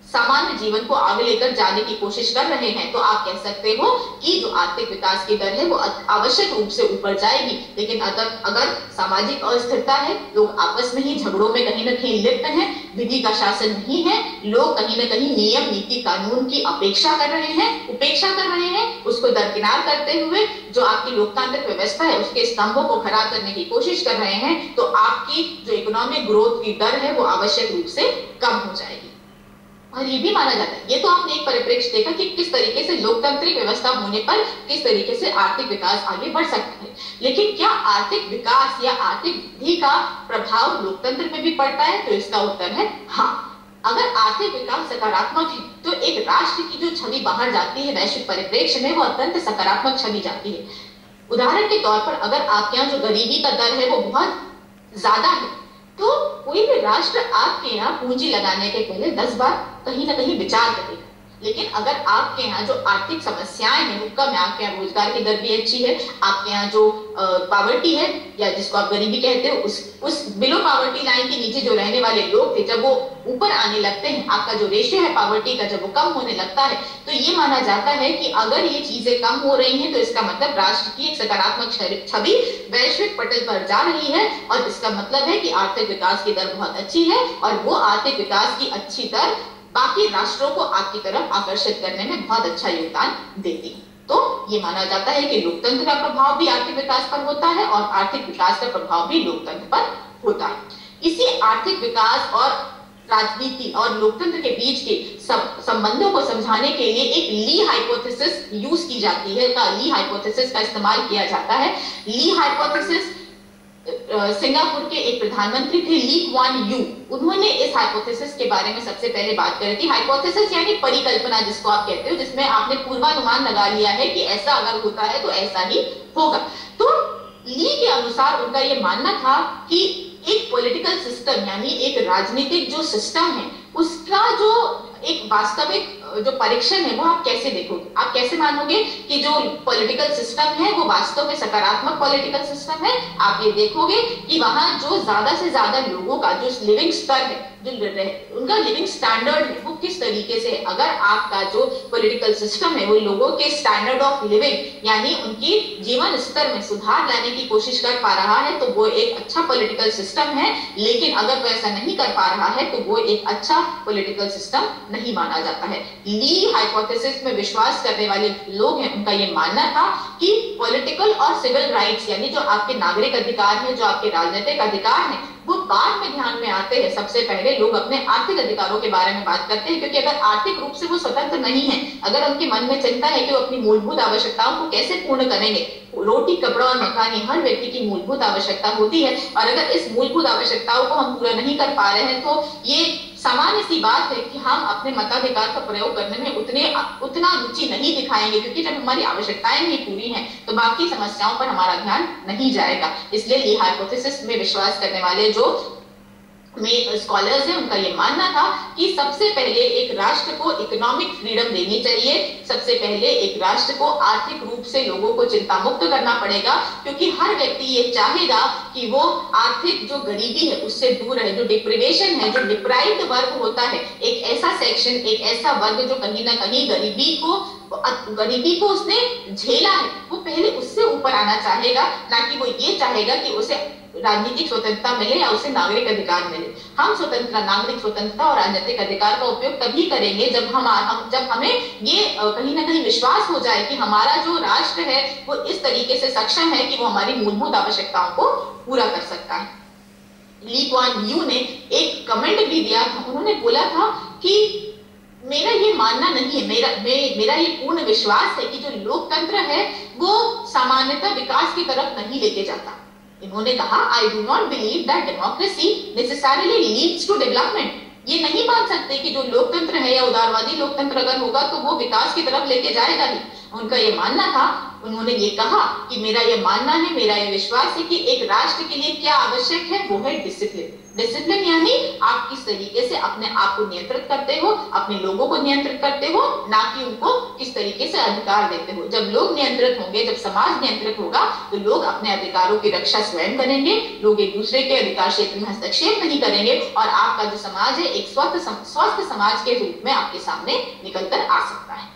सामान्य जीवन को आगे लेकर जाने की कोशिश कर रहे हैं, तो आप कह सकते हो कि जो आर्थिक विकास की दर है वो आवश्यक रूप से ऊपर जाएगी। लेकिन अगर सामाजिक अस्थिरता है, लोग आपस में ही झगड़ों में कहीं ना कहीं लिप्त हैं, विधि का शासन नहीं है, लोग कहीं ना कहीं नियम नीति कानून की उपेक्षा कर रहे हैं, उसको दरकिनार करते हुए जो आपकी लोकतांत्रिक व्यवस्था है उसके स्तंभों को खड़ा करने की कोशिश कर रहे हैं, तो आपकी जो इकोनॉमिक ग्रोथ की दर है वो आवश्यक रूप से कम हो जाएगी। और ये भी माना जाता है, ये तो आपने एक परिप्रेक्ष्य देखा कि किस तरीके से लोकतांत्रिक व्यवस्था होने पर किस तरीके से आर्थिक विकास आगे बढ़ सकता है। लेकिन क्या आर्थिक विकास या आर्थिक वृद्धि का प्रभाव लोकतंत्र में भी पड़ता है? तो इसका उत्तर है हाँ। अगर आर्थिक विकास सकारात्मक है तो एक राष्ट्र की जो छवि बाहर जाती है वैश्विक परिप्रेक्ष्य में, वो अत्यंत सकारात्मक छवि जाती है। उदाहरण के तौर पर अगर आपके यहाँ जो गरीबी का दर है वो बहुत ज्यादा है, तो कोई भी राष्ट्र आपके यहाँ पूंजी लगाने के पहले 10 बार कहीं ना कहीं विचार करेगा। लेकिन अगर आपके यहाँ जो आर्थिक समस्याएं हैं वो कम है, आपके यहाँ रोजगार की दर भी अच्छी है, आपके यहाँ जो पॉवर्टी है या जिसको आप गरीबी कहते हो, उस बिलो पॉवर्टी लाइन के नीचे जो रहने वाले लोग थे, जब वो ऊपर आने लगते हैं, आपका जो रेशियो है पॉवर्टी का जब वो कम होने लगता है, तो ये माना जाता है कि अगर ये चीजें कम हो रही हैं तो इसका मतलब राष्ट्र की एक सकारात्मक छवि वैश्विक पटल पर जा रही है, और इसका मतलब है कि आर्थिक विकास की दर बहुत अच्छी है, और वो आर्थिक विकास की अच्छी दर बाकी राष्ट्रों को आपकी तरफ आकर्षित करने में बहुत अच्छा योगदान देती है। तो ये माना जाता है कि लोकतंत्र का प्रभाव भी आर्थिक विकास पर होता है और आर्थिक विकास का प्रभाव भी लोकतंत्र पर होता है। इसी आर्थिक विकास और राजनीति और लोकतंत्र के बीच के संबंधों को समझाने के लिए एक ली हाइपोथेसिस यूज की जाती है, ली हाइपोथेसिस का इस्तेमाल किया जाता है। ली हाइपोथेसिस सिंगापुर के एक प्रधानमंत्री थे ली क्वान यू, उन्होंने इस हाइपोथेसिस के बारे में सबसे पहले बात करी थी। हाइपोथेसिस यानी परिकल्पना जिसको आप कहते हो, जिसमें आपने पूर्वानुमान लगा लिया है कि ऐसा अगर होता है तो ऐसा ही होगा। तो ली के अनुसार उनका यह मानना था कि एक पॉलिटिकल सिस्टम यानी एक राजनीतिक जो सिस्टम है उसका जो एक वास्तविक जो परीक्षण है वो आप कैसे देखोगे, आप कैसे मानोगे कि जो पॉलिटिकल सिस्टम है वो वास्तव में सकारात्मक पॉलिटिकल सिस्टम है? आप ये देखोगे कि वहां जो ज्यादा से ज्यादा लोगों का जो लिविंग स्तर है, जो उनका लिविंग स्टैंडर्ड है वो किस तरीके से है। अगर आपका जो पॉलिटिकल सिस्टम है वो लोगों के स्टैंडर्ड ऑफ लिविंग यानी उनकी जीवन स्तर में सुधार लाने की कोशिश कर पा रहा है तो वो एक अच्छा पॉलिटिकल सिस्टम है। लेकिन अगर वो ऐसा नहीं कर पा रहा है तो वो एक अच्छा पॉलिटिकल सिस्टम नहीं माना जाता है। ली हाइपोथेसिस में विश्वास करने वाले लोग हैं, उनका ये मानना था कि पॉलिटिकल और सिविल राइट्स यानी जो आपके नागरिक अधिकार हैं, जो आपके राजनीतिक अधिकार हैं, वो बाद में ध्यान में आते हैं। सबसे पहले लोग अपने आर्थिक अधिकारों के बारे में बात करते हैं, क्योंकि अगर आर्थिक रूप से वो स्वतंत्र नहीं है, अगर उनके मन में चिंता है कि वो अपनी मूलभूत आवश्यकताओं को कैसे पूर्ण करेंगे, रोटी कपड़ा और मकान हर व्यक्ति की मूलभूत आवश्यकता होती है, और अगर इस मूलभूत आवश्यकताओं को हम पूरा नहीं कर पा रहे हैं तो ये सामान्य सी बात है कि हम अपने मताधिकार का प्रयोग करने में उतना रुचि नहीं दिखाएंगे, क्योंकि जब हमारी आवश्यकताएं नहीं पूरी हैं तो बाकी समस्याओं पर हमारा ध्यान नहीं जाएगा। इसलिए ली हाइपोथेसिस में विश्वास करने वाले जो स्कॉलर्स हैं उनका ये मानना था कि सबसे पहले एक राष्ट्र को इकोनॉमिक फ्रीडम देनी चाहिए, सबसे पहले एक राष्ट्र को आर्थिक रूप से लोगों को चिंता मुक्त करना पड़ेगा, क्योंकि हर व्यक्ति ये चाहेगा कि वो आर्थिक जो गरीबी है उससे दूर रहे। जो डिप्रिवेशन है, जो डिप्राइव्ड वर्ग होता है, एक ऐसा सेक्शन, एक ऐसा वर्ग जो कहीं ना कहीं गरीबी को उसने झेला है, वो पहले उससे ऊपर आना चाहेगा, ना कि वो ये चाहेगा कि उसे राजनीतिक स्वतंत्रता मिले या उसे नागरिक अधिकार मिले। हम नागरिक स्वतंत्रता और राजनीतिक अधिकार का उपयोग तभी करेंगे जब हमें ये कहीं ना कहीं विश्वास हो जाए कि हमारा जो राष्ट्र है वो इस तरीके से सक्षम है कि वो हमारी मूलभूत आवश्यकताओं को पूरा कर सकता है। ली क्वान यू ने एक कमेंट भी दिया था, उन्होंने बोला था कि मेरा ये मानना नहीं है, मेरा ये पूर्ण विश्वास है कि जो लोकतंत्र है वो सामान्यतः विकास की तरफ नहीं लेके जाता। इन्होंने कहा, I do not believe that democracy necessarily leads to development. ये नहीं मान सकते कि जो लोकतंत्र है या उदारवादी लोकतंत्र अगर होगा तो वो विकास की तरफ लेके जाएगा ही। उनका ये मानना था, उन्होंने ये कहा कि मेरा ये मानना है, मेरा ये विश्वास है कि एक राष्ट्र के लिए क्या आवश्यक है, वो है डिसिप्लिन। डिसिप्लिन यानी आप किस तरीके से अपने आप को नियंत्रित करते हो, अपने लोगों को नियंत्रित करते हो, ना कि उनको किस तरीके से अधिकार देते हो। जब लोग नियंत्रित होंगे, जब समाज नियंत्रित होगा, तो लोग अपने अधिकारों की रक्षा स्वयं करेंगे, लोग एक दूसरे के अधिकार क्षेत्र में हस्तक्षेप नहीं करेंगे और आपका जो समाज है एक स्वस्थ समाज के रूप में आपके सामने निकलकर आ सकता है।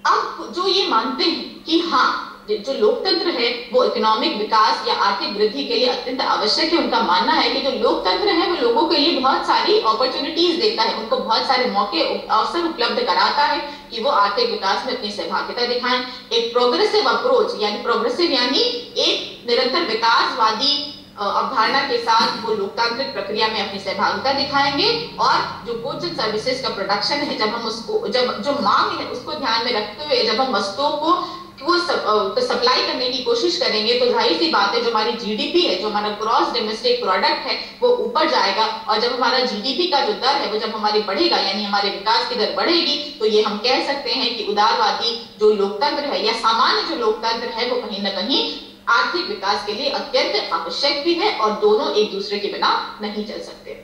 अब जो ये मानते हैं कि हाँ, जो लोकतंत्र है वो इकोनॉमिक विकास या आर्थिक वृद्धि के लिए अत्यंत आवश्यक है, उनका मानना है कि जो लोकतंत्र है वो लोगों के लिए बहुत सारी अपॉर्चुनिटीज देता है, उनको बहुत सारे मौके अवसर उपलब्ध कराता है कि वो आर्थिक विकास में अपनी सहभागिता दिखाएं। एक प्रोग्रेसिव अप्रोच यानी प्रोग्रेसिव यानी एक निरंतर विकासवादी अवधारणा के साथ वो लोकतांत्रिक प्रक्रिया में अपनी सहभागिता दिखाएंगे और जो गुड्स एंड सर्विसेज का प्रोडक्शन है, जब हम उसको जो मांग है उसको ध्यान में रखते हुए जब हम वस्तुओं को सप्लाई करने की कोशिश करेंगे तो जाहिर सी बात है जो हमारी जीडीपी है, जो हमारा ग्रॉस डोमेस्टिक प्रोडक्ट है, वो ऊपर जाएगा। और जब हमारा जीडीपी का जो दर है वो जब हमारी बढ़ेगा यानी हमारे विकास की दर बढ़ेगी, तो ये हम कह सकते हैं कि उदारवादी जो लोकतंत्र है या सामान्य जो लोकतंत्र है वो कहीं ना कहीं आर्थिक विकास के लिए अत्यंत आवश्यक भी है और दोनों एक दूसरे के बिना नहीं चल सकते।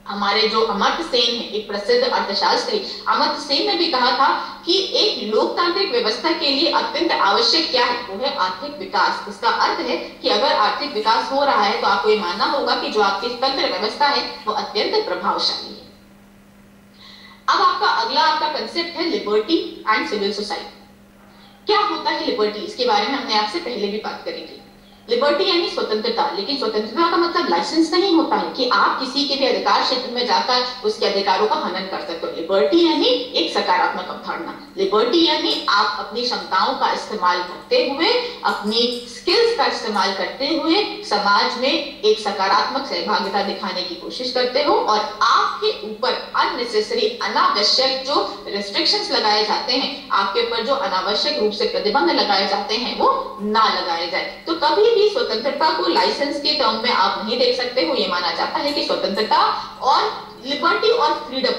हमारे जो अमर्त्य सेन है, एक प्रसिद्ध अर्थशास्त्री, अमर्त्य सेन ने भी कहा था कि एक लोकतांत्रिक व्यवस्था के लिए अत्यंत आवश्यक क्या है, वो है आर्थिक विकास। इसका अर्थ है कि अगर आर्थिक विकास हो रहा है तो आपको ये मानना होगा कि जो आपकी तंत्र व्यवस्था है वो अत्यंत प्रभावशाली है। अब आपका कंसेप्ट है लिबर्टी एंड सिविल सोसाइटी। क्या होता है लिबर्टी, इसके बारे में हमने आपसे पहले भी बात करी थी। लिबर्टी यानी स्वतंत्रता, लेकिन स्वतंत्रता का मतलब लाइसेंस नहीं होता है कि आप किसी के भी अधिकार क्षेत्र में जाकर उसके अधिकारों का हनन कर सकते हो। लिबर्टी यानी एक सकारात्मक अवधारणा। लिबर्टी यानी आप अपनी क्षमताओं का इस्तेमाल करते हुए, अपनी स्किल्स का इस्तेमाल करते हुए समाज में एक सकारात्मक सहभागिता दिखाने की कोशिश करते हो और आपके ऊपर अननेसेसरी अनावश्यक जो रिस्ट्रिक्शंस लगाए जाते हैं, आपके ऊपर जो अनावश्यक रूप से प्रतिबंध लगाए जाते हैं वो ना लगाए जाए। तो कभी भी स्वतंत्रता को लाइसेंस के टर्म में आप नहीं देख सकते हो। ये माना जाता है कि स्वतंत्रता और लिबर्टी और फ्रीडम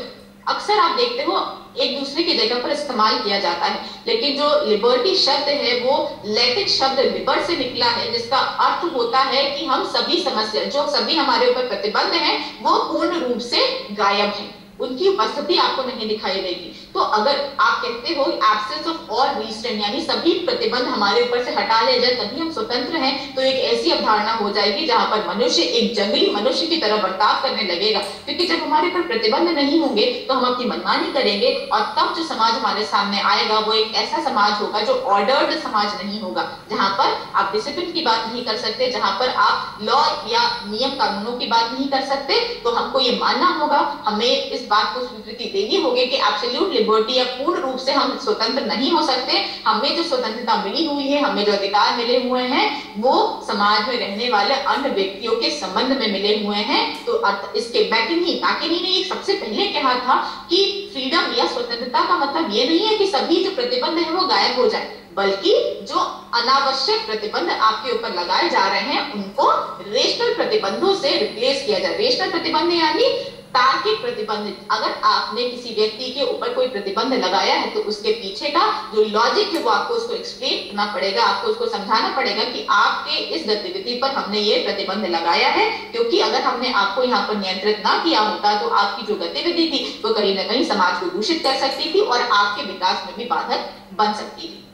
अक्सर आप देखते हो एक दूसरे की जगह पर इस्तेमाल किया जाता है, लेकिन जो लिबर्टी शब्द है वो लैटिन शब्द लिबर से निकला है, जिसका अर्थ होता है कि हम सभी समस्या, जो सभी हमारे ऊपर प्रतिबंध हैं वो पूर्ण रूप से गायब है, उनकी उपस्थिति आपको नहीं दिखाई देगी। तो अगर आप कहते हो एब्सेंस ऑफ ऑल रिस्ट्रेंट यानी सभी प्रतिबंध हमारे ऊपर से हटा ले जाए तभी हम स्वतंत्र हैं, तो एक ऐसी अवधारणा हो जाएगी जहां पर मनुष्य एक जंगली मनुष्य की तरह बर्ताव करने लगेगा, क्योंकि जब हमारे पर प्रतिबंध नहीं होंगे तो हम अपनी मनमानी करेंगे और तब जो समाज हमारे सामने आएगा वो एक ऐसा समाज होगा जो ऑर्डर्ड समाज नहीं होगा, जहां पर आप डिसिप्लिन की बात नहीं कर सकते, जहां पर आप लॉ या नियम कानूनों की बात नहीं कर सकते। तो हमको ये मानना होगा, हमें इस बात को स्वीकृति देनी होगी कि एब्सोल्यूट लिबर्टी या पूर्ण रूप से हम स्वतंत्र नहीं हो सकते। हमें जो स्वतंत्रता मिली हुई है, हमें जो अधिकार मिले हुए हैं वो समाज में रहने वाले अन्य व्यक्तियों के संबंध में मिले हुए हैं। तो इसके मैकिनी ने सबसे पहले कहा था कि फ्रीडम या स्वतंत्रता का मतलब ये नहीं है कि सभी जो प्रतिबंध है वो गायब हो जाए, बल्कि जो अनावश्यक प्रतिबंध आपके ऊपर लगाए जा रहे हैं उनको रेशनल प्रतिबंधों से रिप्लेस किया जाए। रेशनल प्रतिबंध यानी तार्किक प्रतिबंध। अगर आपने किसी व्यक्ति के ऊपर कोई प्रतिबंध लगाया है तो उसके पीछे का जो लॉजिक है वो आपको उसको एक्सप्लेन करना पड़ेगा, आपको उसको समझाना पड़ेगा कि आपके इस गतिविधि पर हमने ये प्रतिबंध लगाया है, क्योंकि अगर हमने आपको यहाँ पर नियंत्रित ना किया होता तो आपकी जो गतिविधि थी वो कहीं ना कहीं समाज को दूषित कर सकती थी और आपके विकास में भी बाधक बन सकती थी।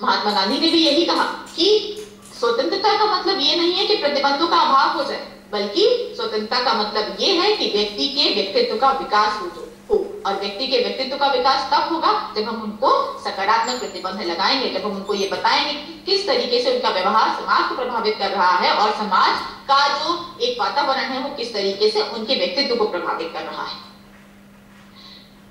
महात्मा गांधी ने भी यही कहा कि स्वतंत्रता का मतलब ये नहीं है कि प्रतिबंधों का अभाव हो जाए, बल्कि स्वतंत्रता का मतलब ये है कि व्यक्ति के व्यक्तित्व का विकास हो और व्यक्ति के व्यक्तित्व का विकास तब होगा जब हम उनको सकारात्मक प्रतिबंध लगाएंगे, जब हम उनको ये बताएंगे कि किस तरीके से उनका व्यवहार समाज को प्रभावित कर रहा है और समाज का जो एक वातावरण है वो किस तरीके से उनके व्यक्तित्व को प्रभावित कर रहा है।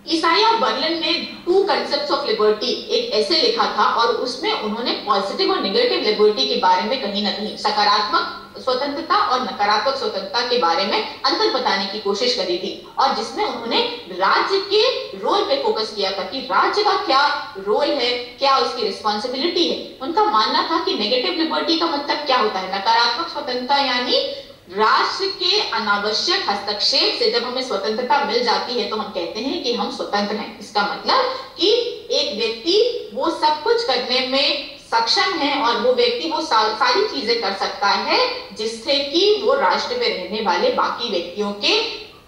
इसाया बर्लिन ने टू कंसेप्ट्स ऑफ लिबर्टी एक ऐसे लिखा था और उसमें उन्होंने पॉजिटिव और नेगेटिव लिबर्टी के बारे में कहीं ना कहीं सकारात्मक स्वतंत्रता और नकारात्मक स्वतंत्रता के बारे में अंतर बताने की कोशिश करी थी, और जिसमें उन्होंने राज्य के रोल पे फोकस किया था कि राज्य का क्या रोल है, क्या उसकी रिस्पॉन्सिबिलिटी है। उनका मानना था कि नेगेटिव लिबर्टी का मतलब क्या होता है, नकारात्मक स्वतंत्रता यानी राष्ट्र के अनावश्यक हस्तक्षेप से जब हमें स्वतंत्रता मिल जाती है तो हम कहते हैं कि हम स्वतंत्र हैं। इसका मतलब कि एक व्यक्ति वो सब कुछ करने में सक्षम है और वो व्यक्ति वो सारी चीजें कर सकता है जिससे कि वो राष्ट्र में रहने वाले बाकी व्यक्तियों के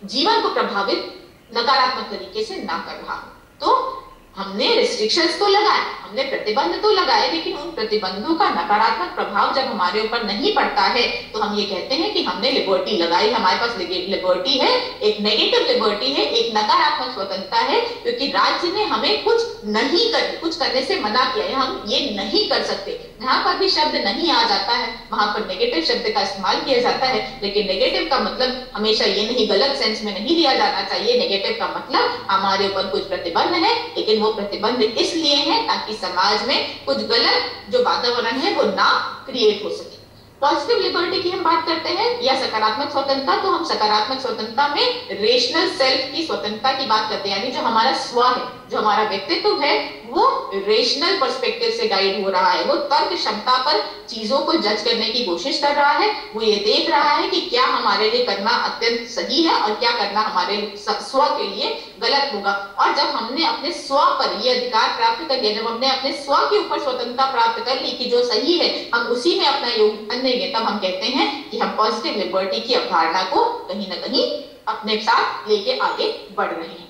जीवन को प्रभावित नकारात्मक तरीके से ना कर रहा हो। तो हमने रिस्ट्रिक्शंस तो लगाए, हमने प्रतिबंध तो लगाए, लेकिन उन प्रतिबंधों का नकारात्मक प्रभाव जब हमारे ऊपर नहीं पड़ता है तो हम ये कहते हैं कि हमने लिबर्टी लगाई, हमारे पास लिबर्टी है, एक नेगेटिव लिबर्टी है, एक नकारात्मक स्वतंत्रता है, क्योंकि राज्य ने हमें कुछ करने से मना किया है, हम ये नहीं कर सकते। जहां पर भी शब्द नहीं आ जाता है वहां पर नेगेटिव शब्द का इस्तेमाल किया जाता है, लेकिन नेगेटिव का मतलब हमेशा ये नहीं, गलत सेंस में नहीं लिया जाना चाहिए। नेगेटिव का मतलब हमारे ऊपर कुछ प्रतिबंध है, लेकिन वो प्रतिबंध इसलिए है ताकि समाज में कुछ गलत जो वातावरण है वो ना क्रिएट हो सके। पॉजिटिव लिबर्टी की हम बात करते हैं या सकारात्मक स्वतंत्रता, तो हम सकारात्मक स्वतंत्रता में रेशनल सेल्फ की स्वतंत्रता की बात करते हैं, यानी जो हमारा स्व है, जो हमारा व्यक्तित्व है वो रेशनल पर्सपेक्टिव से गाइड हो रहा है, वो तर्क क्षमता पर चीजों को जज करने की कोशिश कर रहा है, वो ये देख रहा है कि क्या हमारे लिए करना अत्यंत सही है और क्या करना हमारे स्व के लिए गलत होगा। और जब हमने अपने स्व पर ये अधिकार प्राप्त कर लिया, जब हमने अपने स्व के ऊपर स्वतंत्रता प्राप्त कर ली कि जो सही है हम उसी में अपना योगदान देंगे, तब हम कहते हैं कि हम पॉजिटिव लिबर्टी की अवधारणा को कहीं ना कहीं अपने साथ लेके आगे बढ़ रहे हैं।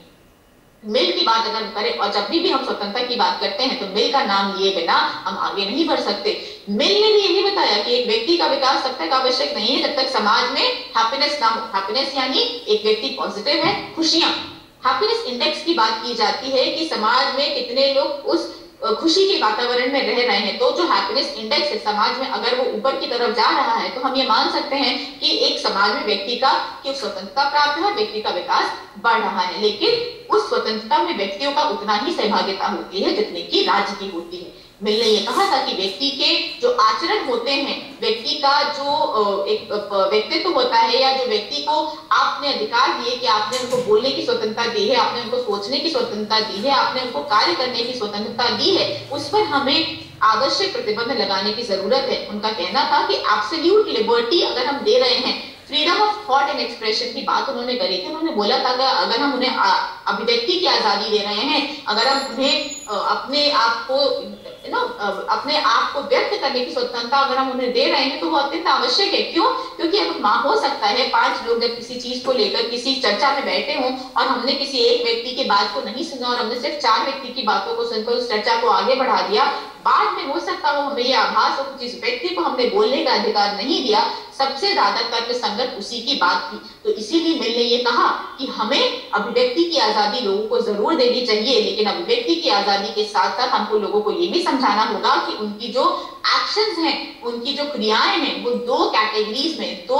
मिल की बात अगर करें, और जब भी हम स्वतंत्रता की बात करते हैं तो मिल का नाम लिए बिना हम आगे नहीं बढ़ सकते। मिल ने भी यही बताया कि एक व्यक्ति का विकास तब तक आवश्यक नहीं है जब तक समाज में हैप्पीनेस ना हो। हैप्पीनेस यानी एक व्यक्ति पॉजिटिव है, खुशियां। हैप्पीनेस इंडेक्स की बात की जाती है कि समाज में कितने लोग उस खुशी के वातावरण में रह रहे हैं। तो जो हैप्पीनेस इंडेक्स है समाज में अगर वो ऊपर की तरफ जा रहा है तो हम ये मान सकते हैं कि एक समाज में व्यक्ति का की स्वतंत्रता प्राप्त है, व्यक्ति का विकास बढ़ रहा है। लेकिन उस स्वतंत्रता में व्यक्तियों का उतना ही सहभागिता होती है जितनी की राज्य की होती है। मिल ने ये कहा था कि व्यक्ति के जो आचरण होते हैं, व्यक्ति का जो एक व्यक्तित्व होता है या जो व्यक्ति को आपने अधिकार दिए कि आपने उनको बोलने की स्वतंत्रता दी है, आपने उनको सोचने की स्वतंत्रता दी है, आपने उनको कार्य करने की स्वतंत्रता दी है, उस पर हमें आवश्यक प्रतिबंध लगाने की जरूरत है। उनका कहना था कि एब्सोल्यूट लिबर्टी अगर हम दे रहे हैं, freedom of thought and expression की बात उन्होंने करी थी। उन्होंने बोला था कि अगर हम उन्हें अभिव्यक्ति की आजादी दे रहे हैं, अगर हम उन्हें अपने आप को अपने आप को व्यक्त करने की स्वतंत्रता अगर हम उन्हें दे रहे हैं तो वो अत्यंत आवश्यक है। क्यों? क्योंकि अब हो सकता है 5 लोग जब किसी चीज को लेकर किसी चर्चा में बैठे हों और हमने किसी एक व्यक्ति की बात को नहीं सुना और हमने सिर्फ 4 व्यक्ति की बातों को सुनकर उस चर्चा को आगे बढ़ा दिया, बाद में हो सकता हो हमें ये आभास हो कि जिस व्यक्ति को हमने बोलने का अधिकार नहीं दिया सबसे ज्यादा तर्क संगत उसी की बात थी। तो इसीलिए मिल ने ये कहा कि हमें अभिव्यक्ति की आजादी लोगों को जरूर देनी चाहिए, लेकिन अभिव्यक्ति की आजादी के साथ साथ हमको लोगों को ये भी समझाना होगा कि उनकी जो एक्शंस हैं, उनकी जो क्रियाएं हैं, वो 2 कैटेगरीज में, 2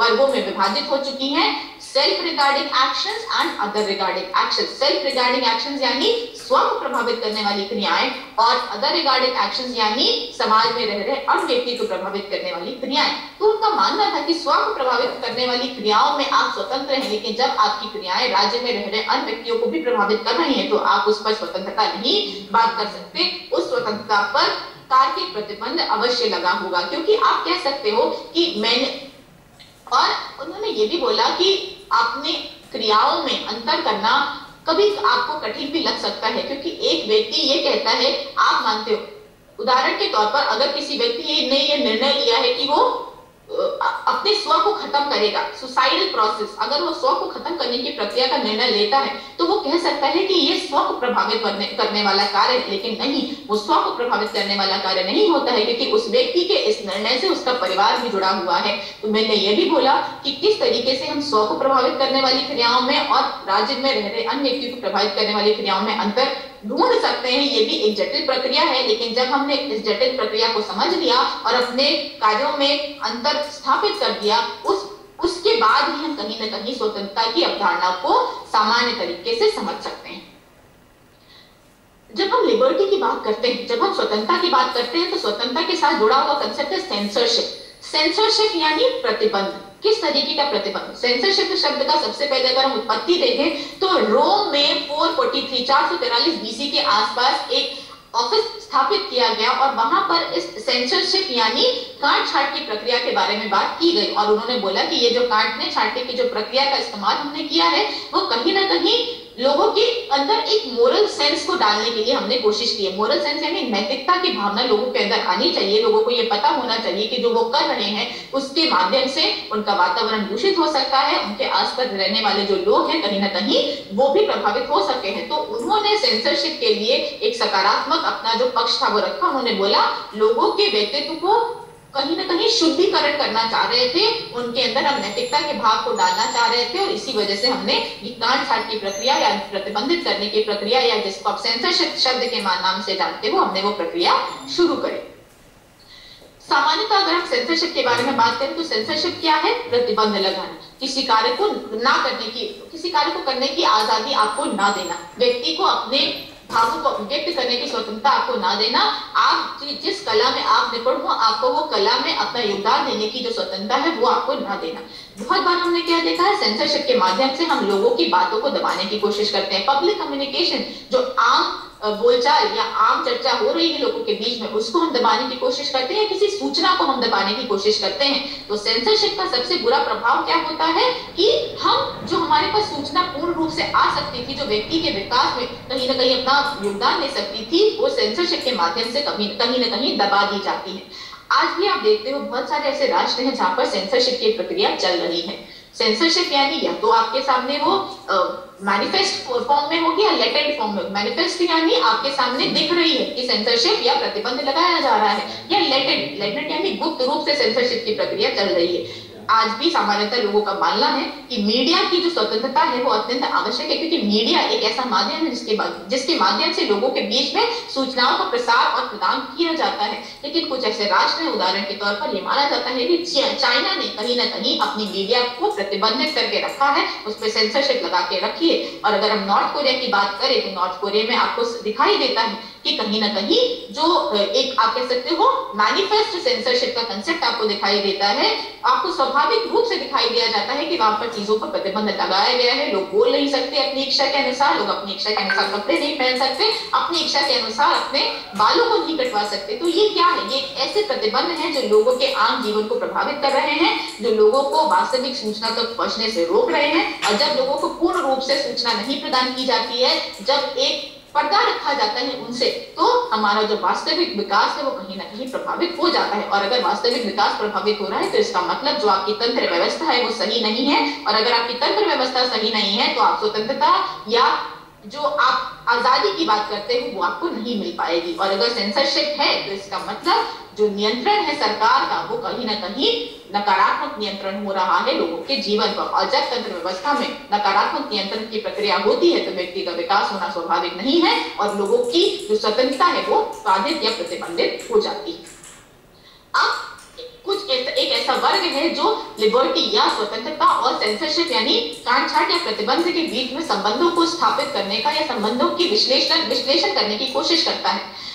वर्गों में विभाजित हो चुकी हैं। Self regarding actions and other regarding actions. Self regarding actions यानी स्व को प्रभावित करने वाली क्रियाएं, और अदर रिगार्डिंग एक्शंस यानी समाज में रह रहे अन्य व्यक्ति को प्रभावित करने वाली क्रियाएं। तो उनका मानना था कि स्व को प्रभावित करने वाली क्रियाओं में आप स्वतंत्र हैं, लेकिन जब आपकी क्रियाएं राज्य में रह रहे अन्य व्यक्तियों को भी प्रभावित कर रही हैं तो आप उस पर स्वतंत्रता नहीं बात कर सकते। उस स्वतंत्रता पर तार्किक प्रतिबंध अवश्य लगा होगा, क्योंकि आप कह सकते हो कि मैंने, और उन्होंने ये भी बोला कि आपने क्रियाओं में अंतर करना कभी आपको कठिन भी लग सकता है, क्योंकि एक व्यक्ति ये कहता है, आप मानते हो, उदाहरण के तौर पर अगर किसी व्यक्ति ने ये निर्णय लिया है कि वो अपने स्व को खत्म करेगा, सुसाइडल प्रोसेस, अगर वो स्व को खत्म करने की प्रक्रिया का निर्णय लेता है तो वो कह सकता है कि ये स्व को प्रभावित करने वाला कार्य है, लेकिन नहीं, वो स्व को प्रभावित करने वाला कार्य नहीं होता है, क्योंकि उस व्यक्ति के इस निर्णय से उसका परिवार भी जुड़ा हुआ है। तो मैंने ये भी बोला कि किस तरीके से हम स्व को प्रभावित करने वाली क्रियाओं में और राज्य में रह रहे अन्य व्यक्ति को प्रभावित करने वाली क्रियाओं में अंतर ढूंढ सकते हैं। ये भी एक जटिल प्रक्रिया है, लेकिन जब हमने इस जटिल प्रक्रिया को समझ लिया और अपने कार्यों में अंतर स्थापित कर दिया, उसके बाद ही हम कहीं न कहीं स्वतंत्रता की अवधारणा को सामान्य तरीके से समझ सकते हैं। जब हम लिबर्टी की बात करते हैं, जब हम स्वतंत्रता की बात करते हैं, तो स्वतंत्रता के साथ जुड़ा हुआ कंसेप्ट है सेंसरशिप। सेंसरशिप यानी प्रतिबंध। किस तरीके का प्रतिबंध? सेंसरशिप शब्द का सबसे पहले अगर हम उत्पत्ति देखें तो रोम में 443 बीसी के आसपास एक ऑफिस स्थापित किया गया और वहां पर इस सेंसरशिप यानी काट छांट की प्रक्रिया के बारे में बात की गई और उन्होंने बोला कि ये जो काटने छांटने की जो प्रक्रिया का इस्तेमाल हमने किया है वो कहीं ना कहीं लोगों के अंदर एक मोरल सेंस को डालने के लिए हमने कोशिश की है। मोरल सेंस यानी नैतिकता की भावना लोगों के अंदर आनी चाहिए। लोगों को ये पता होना चाहिए कि जो वो कर रहे हैं उसके माध्यम से उनका वातावरण दूषित हो सकता है, उनके आसपास रहने वाले जो लोग हैं कहीं ना कहीं वो भी प्रभावित हो सकते हैं। तो उन्होंने सेंसरशिप के लिए एक सकारात्मक अपना जो पक्ष था वो रखा। उन्होंने बोला लोगों के व्यक्तित्व को कहीं ना कहीं शुद्धिकरण करना चाह रहे थे, उनके अंदर हम नैतिकता के भाव को डालना चाह रहे थे और इसी वजह से हमने ये काट छांट की प्रक्रिया या प्रतिबंधित करने की प्रक्रिया या जिसको आप सेंसरशिप शब्द के नाम से जानते हो, हमने वो प्रक्रिया शुरू करी। सामान्यतः अगर हम सेंसरशिप के बारे में बात करें तो सेंसरशिप क्या है? प्रतिबंध लगाना, किसी कार्य को ना करने की, किसी कार्य को करने की आजादी आपको ना देना, व्यक्ति को अपने भावों को व्यक्त करने की स्वतंत्रता आपको ना देना, आप जिस कला में आप निपुण हो आपको वो कला में अपना योगदान देने की जो स्वतंत्रता है वो आपको ना देना। बहुत बार हमने क्या देखा है, सेंसरशिप के माध्यम से हम लोगों की बातों को दबाने की कोशिश करते हैं। पब्लिक कम्युनिकेशन जो आम बोलचाल या आम चर्चा हो रही है लोगों के बीच में उसको हम दबाने की कोशिश करते हैं, किसी सूचना को हम दबाने की कोशिश करते हैं। तो सेंसरशिप का सबसे बुरा प्रभाव क्या होता है कि हम जो हमारे पास सूचना पूर्ण रूप से आ सकती थी, जो व्यक्ति के विकास में कहीं ना कहीं अपना योगदान दे सकती थी, वो सेंसरशिप के माध्यम से कहीं ना कहीं दबा दी जाती है। आज भी आप देखते हो बहुत सारे ऐसे राष्ट्र हैं जहां पर सेंसरशिप की प्रक्रिया चल रही है। सेंसरशिप यानी या तो आपके सामने वो मैनिफेस्ट फॉर्म में होगी या लेटेंट फॉर्म में। मैनिफेस्ट यानी आपके सामने दिख रही है कि सेंसरशिप या प्रतिबंध लगाया जा रहा है, या लेटेंट यानी गुप्त रूप से सेंसरशिप की प्रक्रिया चल रही है। आज भी सामान्यतः लोगों का मानना है कि मीडिया की जो स्वतंत्रता है वो अत्यंत आवश्यक है, क्योंकि मीडिया एक ऐसा माध्यम है जिसके माध्यम से लोगों के बीच में सूचनाओं का प्रसार और प्रदान किया जाता है। लेकिन कुछ ऐसे राष्ट्र हैं, उदाहरण के तौर पर ये माना जाता है कि चाइना ने कहीं ना कहीं अपनी मीडिया को प्रतिबंधित करके रखा है, उस पर सेंसरशिप लगा के रखी है। और अगर हम नॉर्थ कोरिया की बात करें तो नॉर्थ कोरिया में आपको दिखाई देता है कि कहीं ना कहीं जो एक आप कह सकते हो मैनिफेस्ट सेंसरशिप का कंसेप्ट आपको दिखाई देता है। आपको स्वाभाविक रूप से दिखाई दिया जाता है कि वहां पर चीजों पर प्रतिबंध लगाया गया है। लोग बोल नहीं सकते अपनी इच्छा के अनुसार, लोग अपनी इच्छा के अनुसार कपड़े नहीं पहन सकते, अपनी इच्छा के अनुसार अपने बालों को नहीं कटवा सकते। तो ये क्या है? ये ऐसे प्रतिबंध हैं जो लोगों के आम जीवन को प्रभावित कर रहे हैं, जो लोगों को वास्तविक सूचना तक पहुंचने से रोक रहे हैं। और जब लोगों को पूर्ण रूप से सूचना नहीं प्रदान की जाती है, जब एक पर्दा रखा जाता है उनसे, तो हमारा जो वास्तविक विकास है वो कहीं ना कहीं प्रभावित हो जाता है। और अगर वास्तविक विकास प्रभावित हो रहा है तो इसका मतलब जो आपकी तंत्र व्यवस्था है वो सही नहीं है, और अगर आपकी तंत्र व्यवस्था सही नहीं है तो आप स्वतंत्रता या जो आप आजादी की बात करते हो वो आपको नहीं मिल पाएगी। और अगर सेंसरशिप है तो इसका मतलब जो नियंत्रण है सरकार का वो कहीं ना कहीं नकारात्मक नियंत्रण हो रहा है लोगों के जीवन पर। और जब तंत्र व्यवस्था में नकारात्मक नियंत्रण की प्रक्रिया होती है तो व्यक्ति का विकास होना स्वाभाविक नहीं है और लोगों की जो स्वतंत्रता है वो बाधित या प्रतिबंधित हो जाती है। अब कुछ एक ऐसा वर्ग है जो लिबर्टी या स्वतंत्रता और सेंसरशिप यानी काट छांट या प्रतिबंध के बीच में संबंधों को स्थापित करने का या संबंधों की विश्लेषण करने की कोशिश करता है।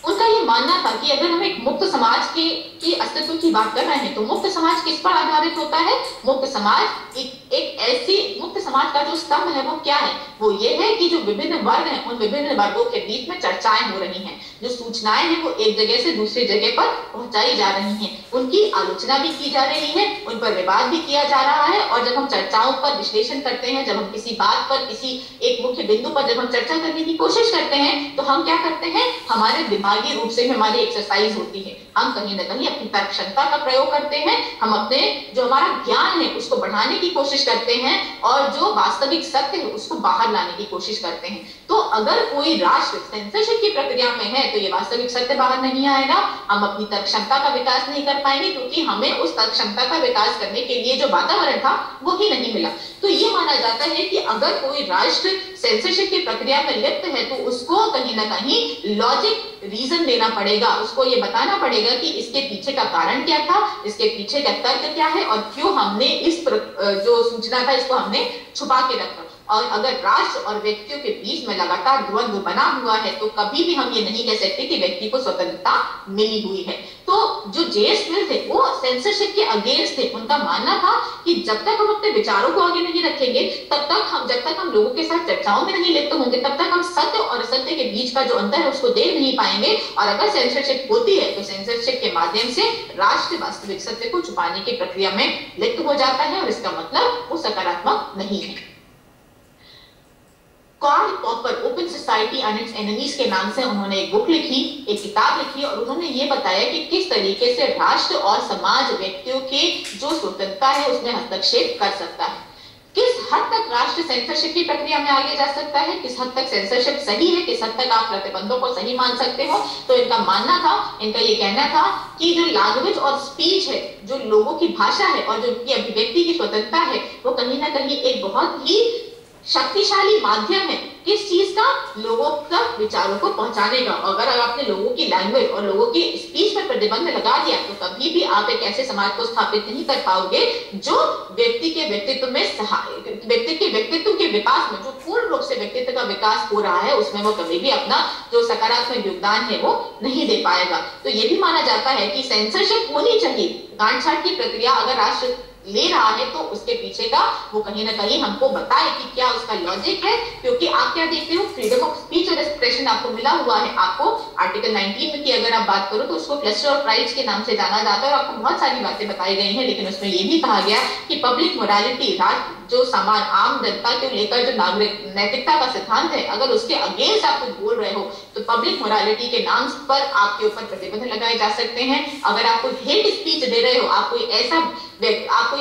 उनका ये मानना था कि अगर हम एक मुक्त समाज की अस्तित्व की बात कर रहे हैं तो मुक्त समाज किस पर आधारित होता है? मुक्त समाज एक ऐसी मुक्त समाज का जो स्तंभ है वो क्या है? वो ये है कि जो विभिन्न वर्ग हैं उन विभिन्न वर्गों के बीच में चर्चाएं हो रही हैं, जो सूचनाएं हैं वो एक जगह से दूसरी जगह पर पहुंचाई जा रही हैं, उनकी आलोचना भी की जा रही है, उन पर विवाद भी किया जा रहा है। और जब हम चर्चाओं पर विश्लेषण करते हैं, जब हम किसी बात पर किसी एक मुख्य बिंदु पर जब हम चर्चा करने की कोशिश करते हैं तो हम क्या करते हैं? हमारे दिमागी रूप से हमारी एक्सरसाइज होती है, हम कहीं ना कहीं अपनी तर्क क्षमता का प्रयोग करते हैं, हम अपने जो हमारा ज्ञान है उसको बढ़ाने की कोशिश करते हैं और जो वास्तविक सत्य है उसको बाहर लाने की कोशिश करते हैं। तो अगर कोई राष्ट्र सेंसरशिप की प्रक्रिया में है तो ये वास्तविक सत्य बाहर नहीं आएगा, हम अपनी तर्क क्षमता का विकास नहीं कर पाएंगे, क्योंकि हमें उस तर्क क्षमता का विकास करने के लिए जो वातावरण था वो ही नहीं मिला। तो ये माना जाता है कि अगर कोई राष्ट्र सेंसरशिप की प्रक्रिया में लिप्त है तो उसको कहीं ना कहीं लॉजिक रीजन देना पड़ेगा, उसको ये बताना पड़ेगा कि इसके पीछे का कारण क्या था, इसके पीछे का तर्क क्या है और क्यों हमने इस जो सूचना था इसको हमने छुपा के रखा। और अगर राष्ट्र और व्यक्तियों के बीच में लगातार द्वंद्व बना हुआ है तो कभी भी हम ये नहीं कह सकते कि व्यक्ति को स्वतंत्रता मिली हुई है। तो जो जेएस मिल थे वो सेंसरशिप के अगेंस्ट थे। उनका मानना था कि जब तक हम अपने विचारों को आगे नहीं रखेंगे, जब तक हम लोगों के साथ चर्चाओं में नहीं लिप्त होंगे, तब तक हम सत्य और असत्य के बीच का जो अंतर है उसको देख नहीं पाएंगे, और अगर सेंसरशिप होती है तो सेंसरशिप के माध्यम से राष्ट्र वास्तविक सत्य को छुपाने की प्रक्रिया में लिप्त हो जाता है, और इसका मतलब वो सकारात्मक नहीं है। Karl Popper open society and its enemies के नाम से उन्होंने एक बुक लिखी, एक किताब लिखी, और उन्होंने ये बताया कि किस तरीके से राष्ट्र और समाज व्यक्तियों के जो स्वतंत्रता है उसमें हस्तक्षेप कर सकता है। किस हद तक राष्ट्र सेंसरशिप की प्रक्रिया में आगे जा सकता है, किस हद तक सेंसरशिप सही है, किस हद तक आप प्रतिबंधों को सही मान सकते हो। तो इनका मानना था, इनका ये कहना था कि जो लैंग्वेज और स्पीच है, जो लोगों की भाषा है और जो उनकी अभिव्यक्ति की स्वतंत्रता है, वो कहीं ना कहीं एक बहुत ही शक्तिशाली माध्यम है किस चीज का, लोगों तक विचारों को पहुंचाने का। अगर आपने लोगों की लैंग्वेज और लोगों की स्पीच पर प्रतिबंध लगा दिया तो कभी भी आप एक ऐसे समाज को स्थापित नहीं कर पाओगे जो व्यक्ति के व्यक्तित्व में व्यक्ति के व्यक्तित्व के विकास में, जो पूर्ण रूप से व्यक्तित्व का विकास हो रहा है, उसमें वो कभी भी अपना जो सकारात्मक योगदान है वो नहीं दे पाएगा। तो ये भी माना जाता है कि सेंसरशिप होनी चाहिए। गांठ-छांट की प्रक्रिया अगर राष्ट्र ले रहा है तो उसके पीछे का वो कहीं ना कहीं हमको बताए कि क्या उसका लॉजिक है, क्योंकि आप क्या देखते हो, फ्रीडम ऑफ स्पीच और एक्सप्रेशन आपको मिला हुआ है। आपको आर्टिकल 19 में की अगर आप बात करो तो उसको क्लस्टर ऑफ राइट्स के नाम से जाना जाता है, और आपको बहुत सारी बातें बताई गई हैं, लेकिन उसमें ये भी कहा गया कि पब्लिक मोरालिटी, जो सामान आम जनता को लेकर जो नागरिक नैतिकता का सिद्धांत है, अगर उसके अगेंस्ट आप कुछ बोल रहे हो तो पब्लिक मोरालिटी के नाम पर आपके ऊपर प्रतिबंध लगाए जा सकते हैं। अगर आप कोई हेट स्पीच दे रहे हो, आप कोई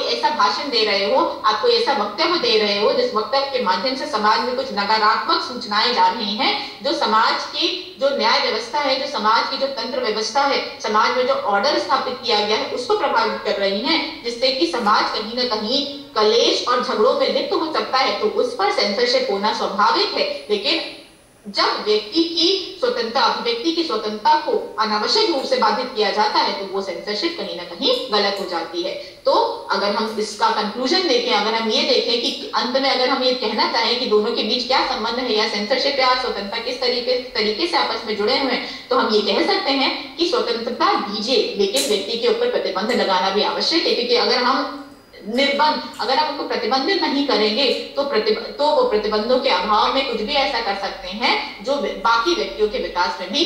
ऐसा भाषण दे रहे हो, आप कोई ऐसा वक्तव्य दे रहे हो जिस वक्तव्य के माध्यम से समाज में कुछ नकारात्मक सूचनाएं जा रही हैं, जो समाज की जो न्याय व्यवस्था है, जो समाज की जो तंत्र व्यवस्था है, समाज में जो ऑर्डर स्थापित किया गया है उसको प्रभावित कर रही हैं, जिससे कि समाज कहीं ना कहीं कलेश और झगड़ों में लिप्त हो सकता है, तो उस पर सेंसरशिप होना स्वाभाविक है। लेकिन जब व्यक्ति की स्वतंत्रता, अभिव्यक्ति की स्वतंत्रता को अनावश्यक रूप से बाधित किया जाता है तो वो सेंसरशिप कहीं ना कहीं गलत हो जाती है। तो अगर हम इसका कंक्लूजन देखें, अगर हम ये देखें कि अंत में अगर हम ये कहना चाहें कि दोनों के बीच क्या संबंध है, या सेंसरशिप या स्वतंत्रता किस तरीके से आपस में जुड़े हुए हैं, तो हम ये कह सकते हैं कि स्वतंत्रता दीजिए, लेकिन व्यक्ति के ऊपर प्रतिबंध लगाना भी आवश्यक है, क्योंकि अगर हम अगर हम उनको प्रतिबंधित नहीं करेंगे तो वो प्रतिबंधों के अभाव में कुछ भी ऐसा कर सकते हैं जो बाकी व्यक्तियों के विकास में भी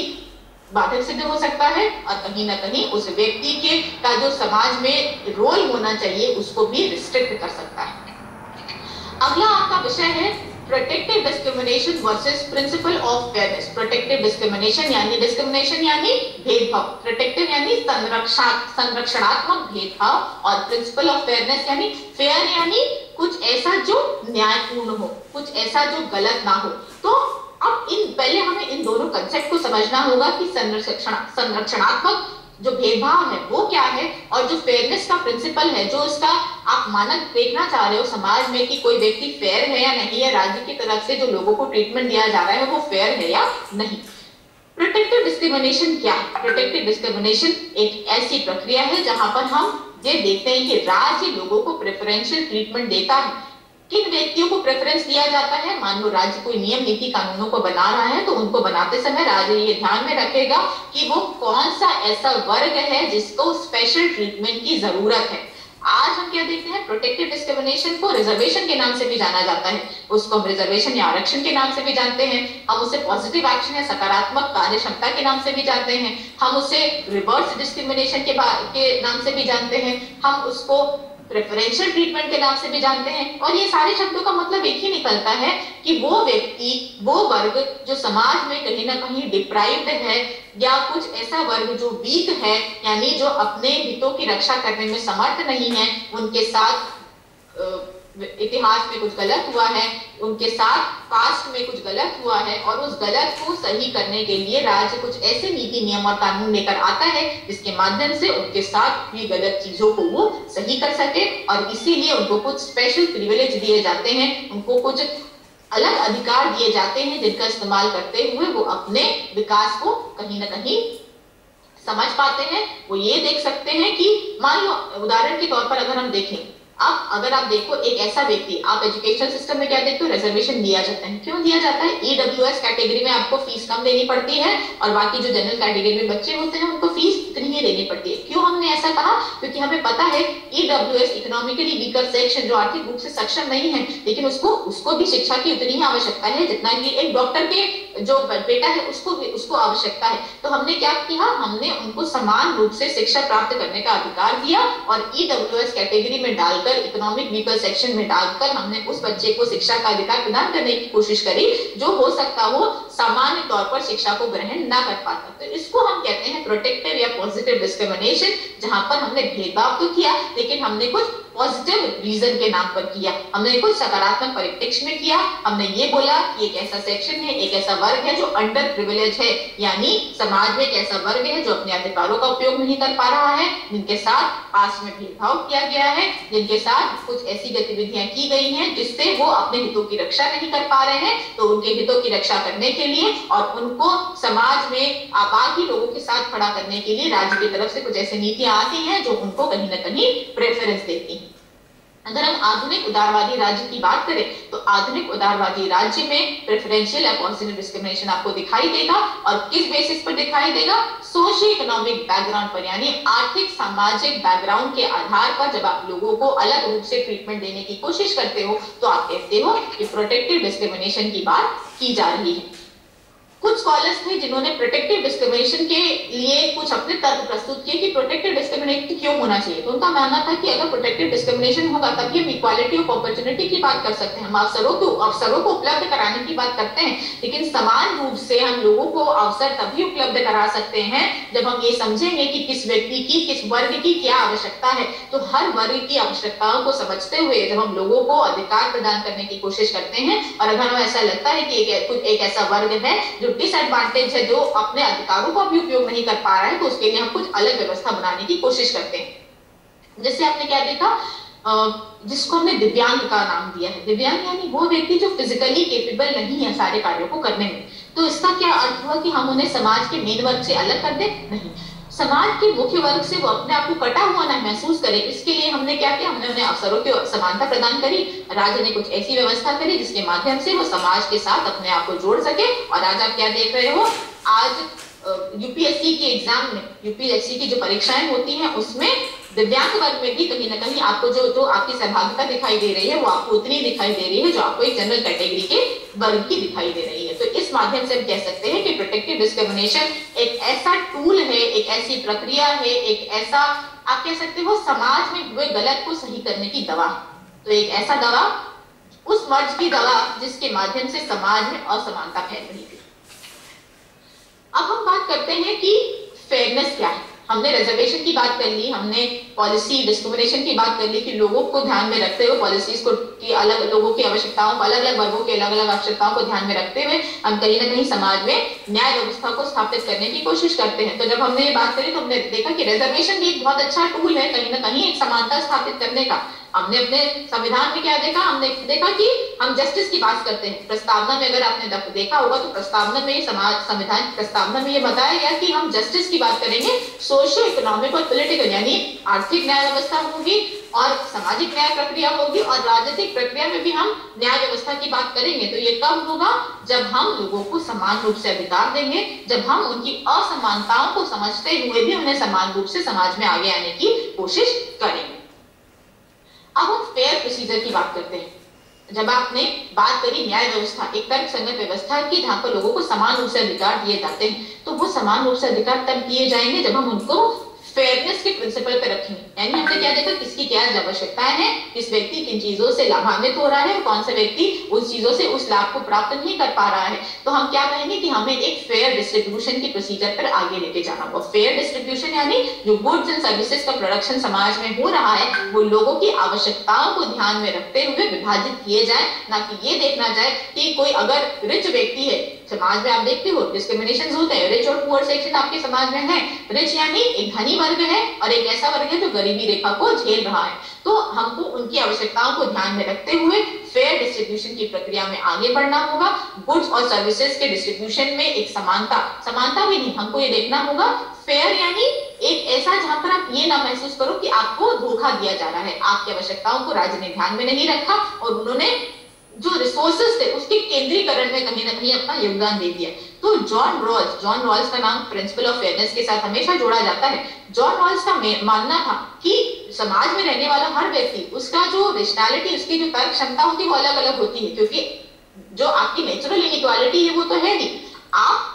बाधक सिद्ध हो सकता है, और कहीं ना कहीं उस व्यक्ति के का जो समाज में रोल होना चाहिए उसको भी रिस्ट्रिक्ट कर सकता है। अगला आपका विषय है protective discrimination versus principle of fairness. Protective discrimination यानी भेदभाव, प्रोटेक्टिव यानी संरक्षणात्मक भेदभाव, और प्रिंसिपल ऑफ फेयरनेस यानी फेयर यानी कुछ ऐसा जो न्यायपूर्ण हो, कुछ ऐसा जो गलत ना हो। तो अब पहले हमें इन दोनों कंसेप्ट को समझना होगा कि संरक्षणात्मक जो भेदभाव है वो क्या है, और जो फेयरनेस का प्रिंसिपल है, जो इसका आप मानक देखना चाह रहे हो समाज में कि कोई व्यक्ति फेयर है या नहीं, है राज्य की तरफ से जो लोगों को ट्रीटमेंट दिया जा रहा है वो फेयर है या नहीं। प्रोटेक्टिव डिस्क्रिमिनेशन क्या है? प्रोटेक्टिव डिस्क्रिमिनेशन एक ऐसी प्रक्रिया है जहां पर हम ये देखते हैं कि राज्य लोगों को प्रेफरेंशियल ट्रीटमेंट देता है। किन व्यक्तियों को प्रेफरेंस दिया जाता है? मान लो राज्य कोई नियम नीति कानूनों को बना रहा है तो उनको बनाते समय राज्य ये ध्यान में रखेगा कि वो कौन सा ऐसा वर्ग है जिसको स्पेशल ट्रीटमेंट की जरूरत है। आज हम क्या देखते हैं, प्रोटेक्टिव डिस्क्रिमिनेशन को रिजर्वेशन के नाम से भी जाना जाता है, उसको हम रिजर्वेशन या आरक्षण के नाम से भी जानते हैं, हम उसे पॉजिटिव एक्शन या सकारात्मक कार्य क्षमता के नाम से भी जानते हैं, हम उसे रिवर्स डिस्क्रिमिनेशन के नाम से भी जानते हैं, हम उसको प्रेफरेंशियल ट्रीटमेंट के नाम से भी जानते हैं। और ये सारे शब्दों का मतलब एक ही निकलता है कि वो व्यक्ति, वो वर्ग जो समाज में कहीं ना कहीं डिप्राइव्ड है, या कुछ ऐसा वर्ग जो वीक है, यानी जो अपने हितों की रक्षा करने में समर्थ नहीं है, उनके साथ इतिहास में कुछ गलत हुआ है, उनके साथ पास्ट में कुछ गलत हुआ है, और उस गलत को सही करने के लिए राज्य कुछ ऐसे नीति नियम और कानून लेकर आता है जिसके माध्यम से उनके साथ हुई गलत चीजों को वो सही कर सके, और इसीलिए उनको कुछ स्पेशल प्रिविलेज दिए जाते हैं, उनको कुछ अलग अधिकार दिए जाते हैं जिनका इस्तेमाल करते हुए वो अपने विकास को कहीं ना कहीं समझ पाते हैं। वो ये देख सकते हैं कि मान लो उदाहरण के तौर पर अगर हम देखें अब अगर आप देखो एक ऐसा व्यक्ति, आप एजुकेशन सिस्टम में क्या देखते हो, रिजर्वेशन दिया जाता है। क्यों दिया जाता है? ईडब्ल्यूएस कैटेगरी में आपको फीस कम देनी पड़ती है और बाकी जो जनरल कैटेगरी में बच्चे होते हैं उनको फीस इतनी ही देनी पड़ती है। क्यों हमने ऐसा कहा? क्योंकि हमें पता है ईडब्ल्यूएस इकोनॉमिकली वीकर सेक्शन, जो आर्थिक रूप से सक्षम नहीं है, लेकिन उसको भी शिक्षा की उतनी ही आवश्यकता है जितना कि एक डॉक्टर के जो बेटा है उसको आवश्यकता है। तो हमने क्या किया, हमने उनको समान रूप से शिक्षा प्राप्त करने का अधिकार दिया और ईडब्ल्यूएस कैटेगरी में डालकर, इकोनॉमिक वीकर सेक्शन में डालकर हमने उस बच्चे को शिक्षा का अधिकार प्रदान करने की कोशिश करी जो हो सकता हो सामान्य तौर पर शिक्षा को ग्रहण ना कर पाता। तो इसको हम कहते हैं प्रोटेक्टिव या पॉजिटिव डिस्क्रिमिनेशन, जहां पर हमने भेदभाव तो किया लेकिन हमने कुछ पॉजिटिव रीजन के नाम पर किया, हमने कुछ सकारात्मक परिप्रेक्ष्य में किया। हमने ये बोला कि एक ऐसा सेक्शन है, एक ऐसा वर्ग है जो अंडर प्रिविलेज है, यानी समाज में एक ऐसा वर्ग है जो अपने अधिकारों का उपयोग नहीं कर पा रहा है, जिनके साथ पास में भेदभाव किया गया है, जिनके साथ कुछ ऐसी गतिविधियां की गई हैं जिससे वो अपने हितों की रक्षा नहीं कर पा रहे हैं। तो उनके हितों की रक्षा करने के लिए और उनको समाज में बाकी लोगों के साथ खड़ा करने के लिए राज्य की तरफ से कुछ ऐसी नीतियां आती हैं जो उनको कहीं ना कहीं प्रेफरेंस देती हैं। अगर हम आधुनिक उदारवादी राज्य की बात करें तो आधुनिक उदारवादी राज्य में प्रेफरेंशियल या पॉजिटिव डिस्क्रिमिनेशन आपको दिखाई देगा। और किस बेसिस पर दिखाई देगा? सोशियो इकोनॉमिक बैकग्राउंड पर, यानी आर्थिक सामाजिक बैकग्राउंड के आधार पर जब आप लोगों को अलग रूप से ट्रीटमेंट देने की कोशिश करते हो तो आप कहते हो कि प्रोटेक्टिव डिस्क्रिमिनेशन की बात की जा रही है। कुछ स्कॉलर्स थे जिन्होंने प्रोटेक्टिव डिस्क्रिमिनेशन के लिए कुछ अपने तर्क प्रस्तुत किए कि प्रोटेक्टिव डिस्क्रिमिनेशन क्यों होना चाहिए। तो उनका मानना था कि अगर प्रोटेक्टिव डिस्क्रिमिनेशन होगा तभी हम इक्वालिटी ऑफ अपॉर्चुनिटी की बात कर सकते हैं, हम अवसरों को उपलब्ध कराने की बात करते हैं। लेकिन समान रूप से हम लोगों को अवसर तभी उपलब्ध करा सकते हैं जब हम ये समझेंगे कि किस व्यक्ति की, किस वर्ग की क्या आवश्यकता है। तो हर वर्ग की आवश्यकताओं को समझते हुए जब हम लोगों को अधिकार प्रदान करने की कोशिश करते हैं और अगर हमें ऐसा लगता है कि एक ऐसा वर्ग है जो डिसएडवांटेज है, जो अपने अधिकारों का भी उपयोग नहीं कर पा रहा है, तो उसके लिए हम कुछ अलग व्यवस्था बनाने की कोशिश करते हैं। जैसे आपने क्या देखा, जिसको हमने दिव्यांग का नाम दिया है। दिव्यांग यानी वो व्यक्ति जो फिजिकली केपेबल नहीं है सारे कार्यों को करने में। तो इसका क्या अर्थ हुआ कि हम उन्हें समाज के मेन वर्ग से अलग कर दें? नहीं, समाज के मुख्य वर्ग से वो अपने आप को कटा हुआ ना महसूस करे, इसके लिए हमने क्या किया, हमने उन्हें अवसरों की समानता प्रदान करी। राज्य ने कुछ ऐसी व्यवस्था करी जिसके माध्यम से वो समाज के साथ अपने आप को जोड़ सके। और आज आप क्या देख रहे हो, आज यूपीएससी के एग्जाम में, यूपीएससी की जो परीक्षाएं होती हैं उसमें दिव्यांग वर्ग में भी कहीं ना कहीं आपको जो आपकी सहभागिता दिखाई दे रही है वो आपको उतनी दिखाई दे रही है जो आपको एक जनरल कैटेगरी के वर्ग की दिखाई दे रही है। तो इस माध्यम से हम कह सकते हैं कि प्रोटेक्टिव डिस्क्रिमिनेशन एक ऐसा टूल है, एक ऐसी प्रक्रिया है, एक ऐसा आप कह सकते हो समाज में हुए गलत को सही करने की दवा। तो एक ऐसा दवा, उस मर्ज की दवा जिसके माध्यम से समाज में असमानता फैल रही थी। अब हम बात करते हैं कि फेयरनेस क्या है। हमने रिजर्वेशन की बात कर ली, हमने पॉलिसी डिस्क्रिमिनेशन की बात कर ली कि लोगों को ध्यान में रखते हुए पॉलिसीज को की अलग लोगों की आवश्यकताओं को, अलग अलग वर्गों की अलग अलग आवश्यकताओं को ध्यान में रखते हुए हम कहीं ना कहीं समाज में न्याय व्यवस्था को स्थापित करने की कोशिश करते हैं। तो जब हमने ये बात करी तो हमने देखा कि रिजर्वेशन भी एक बहुत अच्छा टूल है कहीं ना कहीं एक समानता स्थापित करने का। हमने अपने संविधान में क्या देखा, हमने देखा कि हम जस्टिस की बात करते हैं। प्रस्तावना में अगर आपने देखा होगा तो प्रस्तावना में संविधान प्रस्तावना में ये बताया गया कि हम जस्टिस की बात करेंगे, सोशियो इकोनॉमिक और पॉलिटिकल, यानी आर्थिक न्याय व्यवस्था होगी और सामाजिक न्याय प्रक्रिया होगी और राजनीतिक प्रक्रिया में भी हम न्याय व्यवस्था की बात करेंगे। तो ये कब होगा, जब हम लोगों को समान रूप से अधिकार देंगे, जब हम उनकी असमानताओं को समझते हुए भी उन्हें समान रूप से समाज में आगे आने की कोशिश करेंगे। अब हम फेयर प्रोसीजर की बात करते हैं। जब आपने बात करी न्याय व्यवस्था, एक तर्क संगत व्यवस्था की जहां पर लोगों को समान रूप से अधिकार दिए जाते हैं, तो वो समान रूप से अधिकार तब दिए जाएंगे जब हम उनको फेयरनेस के प्रिंसिपल पे रखेंगे। यानी हमने क्या देखा, किसकी क्या आवश्यकताएं हैं, किस व्यक्ति किन चीजों से लाभान्वित हो रहा है, कौन सा व्यक्ति उस चीजों से उस लाभ को प्राप्त नहीं कर पा रहा है। तो हम क्या कहेंगे कि हमें एक फेयर डिस्ट्रीब्यूशन की प्रोसीजर पर आगे लेके जाना होगा। फेयर डिस्ट्रीब्यूशन यानी जो गुड्स एंड सर्विसेज का प्रोडक्शन समाज में हो रहा है वो लोगों की आवश्यकताओं को ध्यान में रखते हुए विभाजित किए जाए, ना कि ये देखना जाए कि कोई अगर रिच व्यक्ति है, समाज में आप देखते हो डिस्क्रिमिनेशन होते हैं, रिच और पुअर सेक्शन आपके समाज में है। रिच यानी एक धनी वर्ग है और एक ऐसा वर्ग है जो गरीबी रेखा को झेल रहा है। तो हमको उनकी आवश्यकताओं को ध्यान में रखते हुए फेयर डिस्ट्रीब्यूशन की प्रक्रिया में आगे बढ़ना होगा। गुड्स और सर्विसेज के डिस्ट्रीब्यूशन में एक समानता भी नहीं, हमको ये देखना होगा फेयर यानी एक ऐसा जहां पर आप ये ना महसूस करो कि आपको धोखा दिया जा रहा है, आपकी आवश्यकताओं को राज्य ने ध्यान में नहीं रखा और उन्होंने जो रिसोर्सेस थे उसके केंद्रीकरण में कहीं ना कहीं अपना योगदान दे दिया। तो जॉन रॉल्स का नाम प्रिंसिपल ऑफ फेयरनेस के साथ हमेशा जोड़ा जाता है। जॉन रॉल्स का मानना था कि समाज में रहने वाला हर व्यक्ति, उसका जो रेशनैलिटी, उसकी जो तर्क क्षमता होती है वो अलग अलग होती है, क्योंकि जो आपकी नेचुरल इनइक्वालिटी है वो तो है नहीं, आप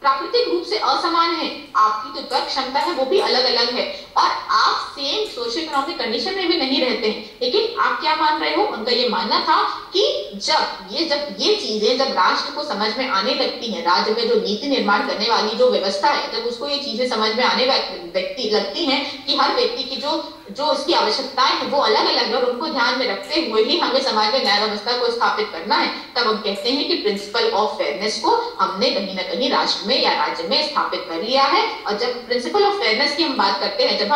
प्राकृतिक रूप से असमान है, आपकी जो तर्क क्षमता है वो भी अलग अलग है और आप सेम सोशियो इकोनॉमिक कंडीशन में भी नहीं रहते हैं। लेकिन आप क्या मान रहे हो, उनका ये मानना था कि जब ये चीजें जब राष्ट्र को समझ में आने लगती हैं, राज्य में जो नीति निर्माण करने वाली जो व्यवस्था है, जब उसको ये चीजें समझ में आने लगती हैं कि हर व्यक्ति की जो उसकी आवश्यकताएं हैं वो अलग अलग है और उनको ध्यान में रखते हुए ही हमें समाज में न्याय व्यवस्था को स्थापित करना है, तब हम कहते हैं कि प्रिंसिपल ऑफ फेयरनेस को हमने कहीं ना कहीं राष्ट्र में या राज्य में स्थापित कर लिया है। और जब प्रिंसिपल ऑफ फेयरनेस की हम बात करते हैं, जब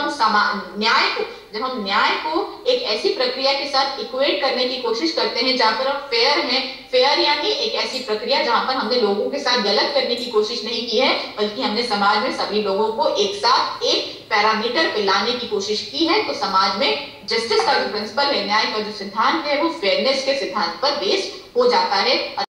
हम न्याय को एक ऐसी प्रक्रिया के साथ इक्वेट करने की कोशिश करते हैं जहां पर हम फेयर हैं, फेयर यानी एक ऐसी प्रक्रिया जहां पर हमने लोगों के साथ गलत करने की कोशिश नहीं की है, बल्कि हमने समाज में सभी लोगों को एक साथ एक पैरामीटर पे लाने की कोशिश की है। तो समाज में जस्टिस का जो प्रिंसिपल है, न्याय का जो सिद्धांत है, वो फेयरनेस के सिद्धांत पर बेस्ड हो जाता है।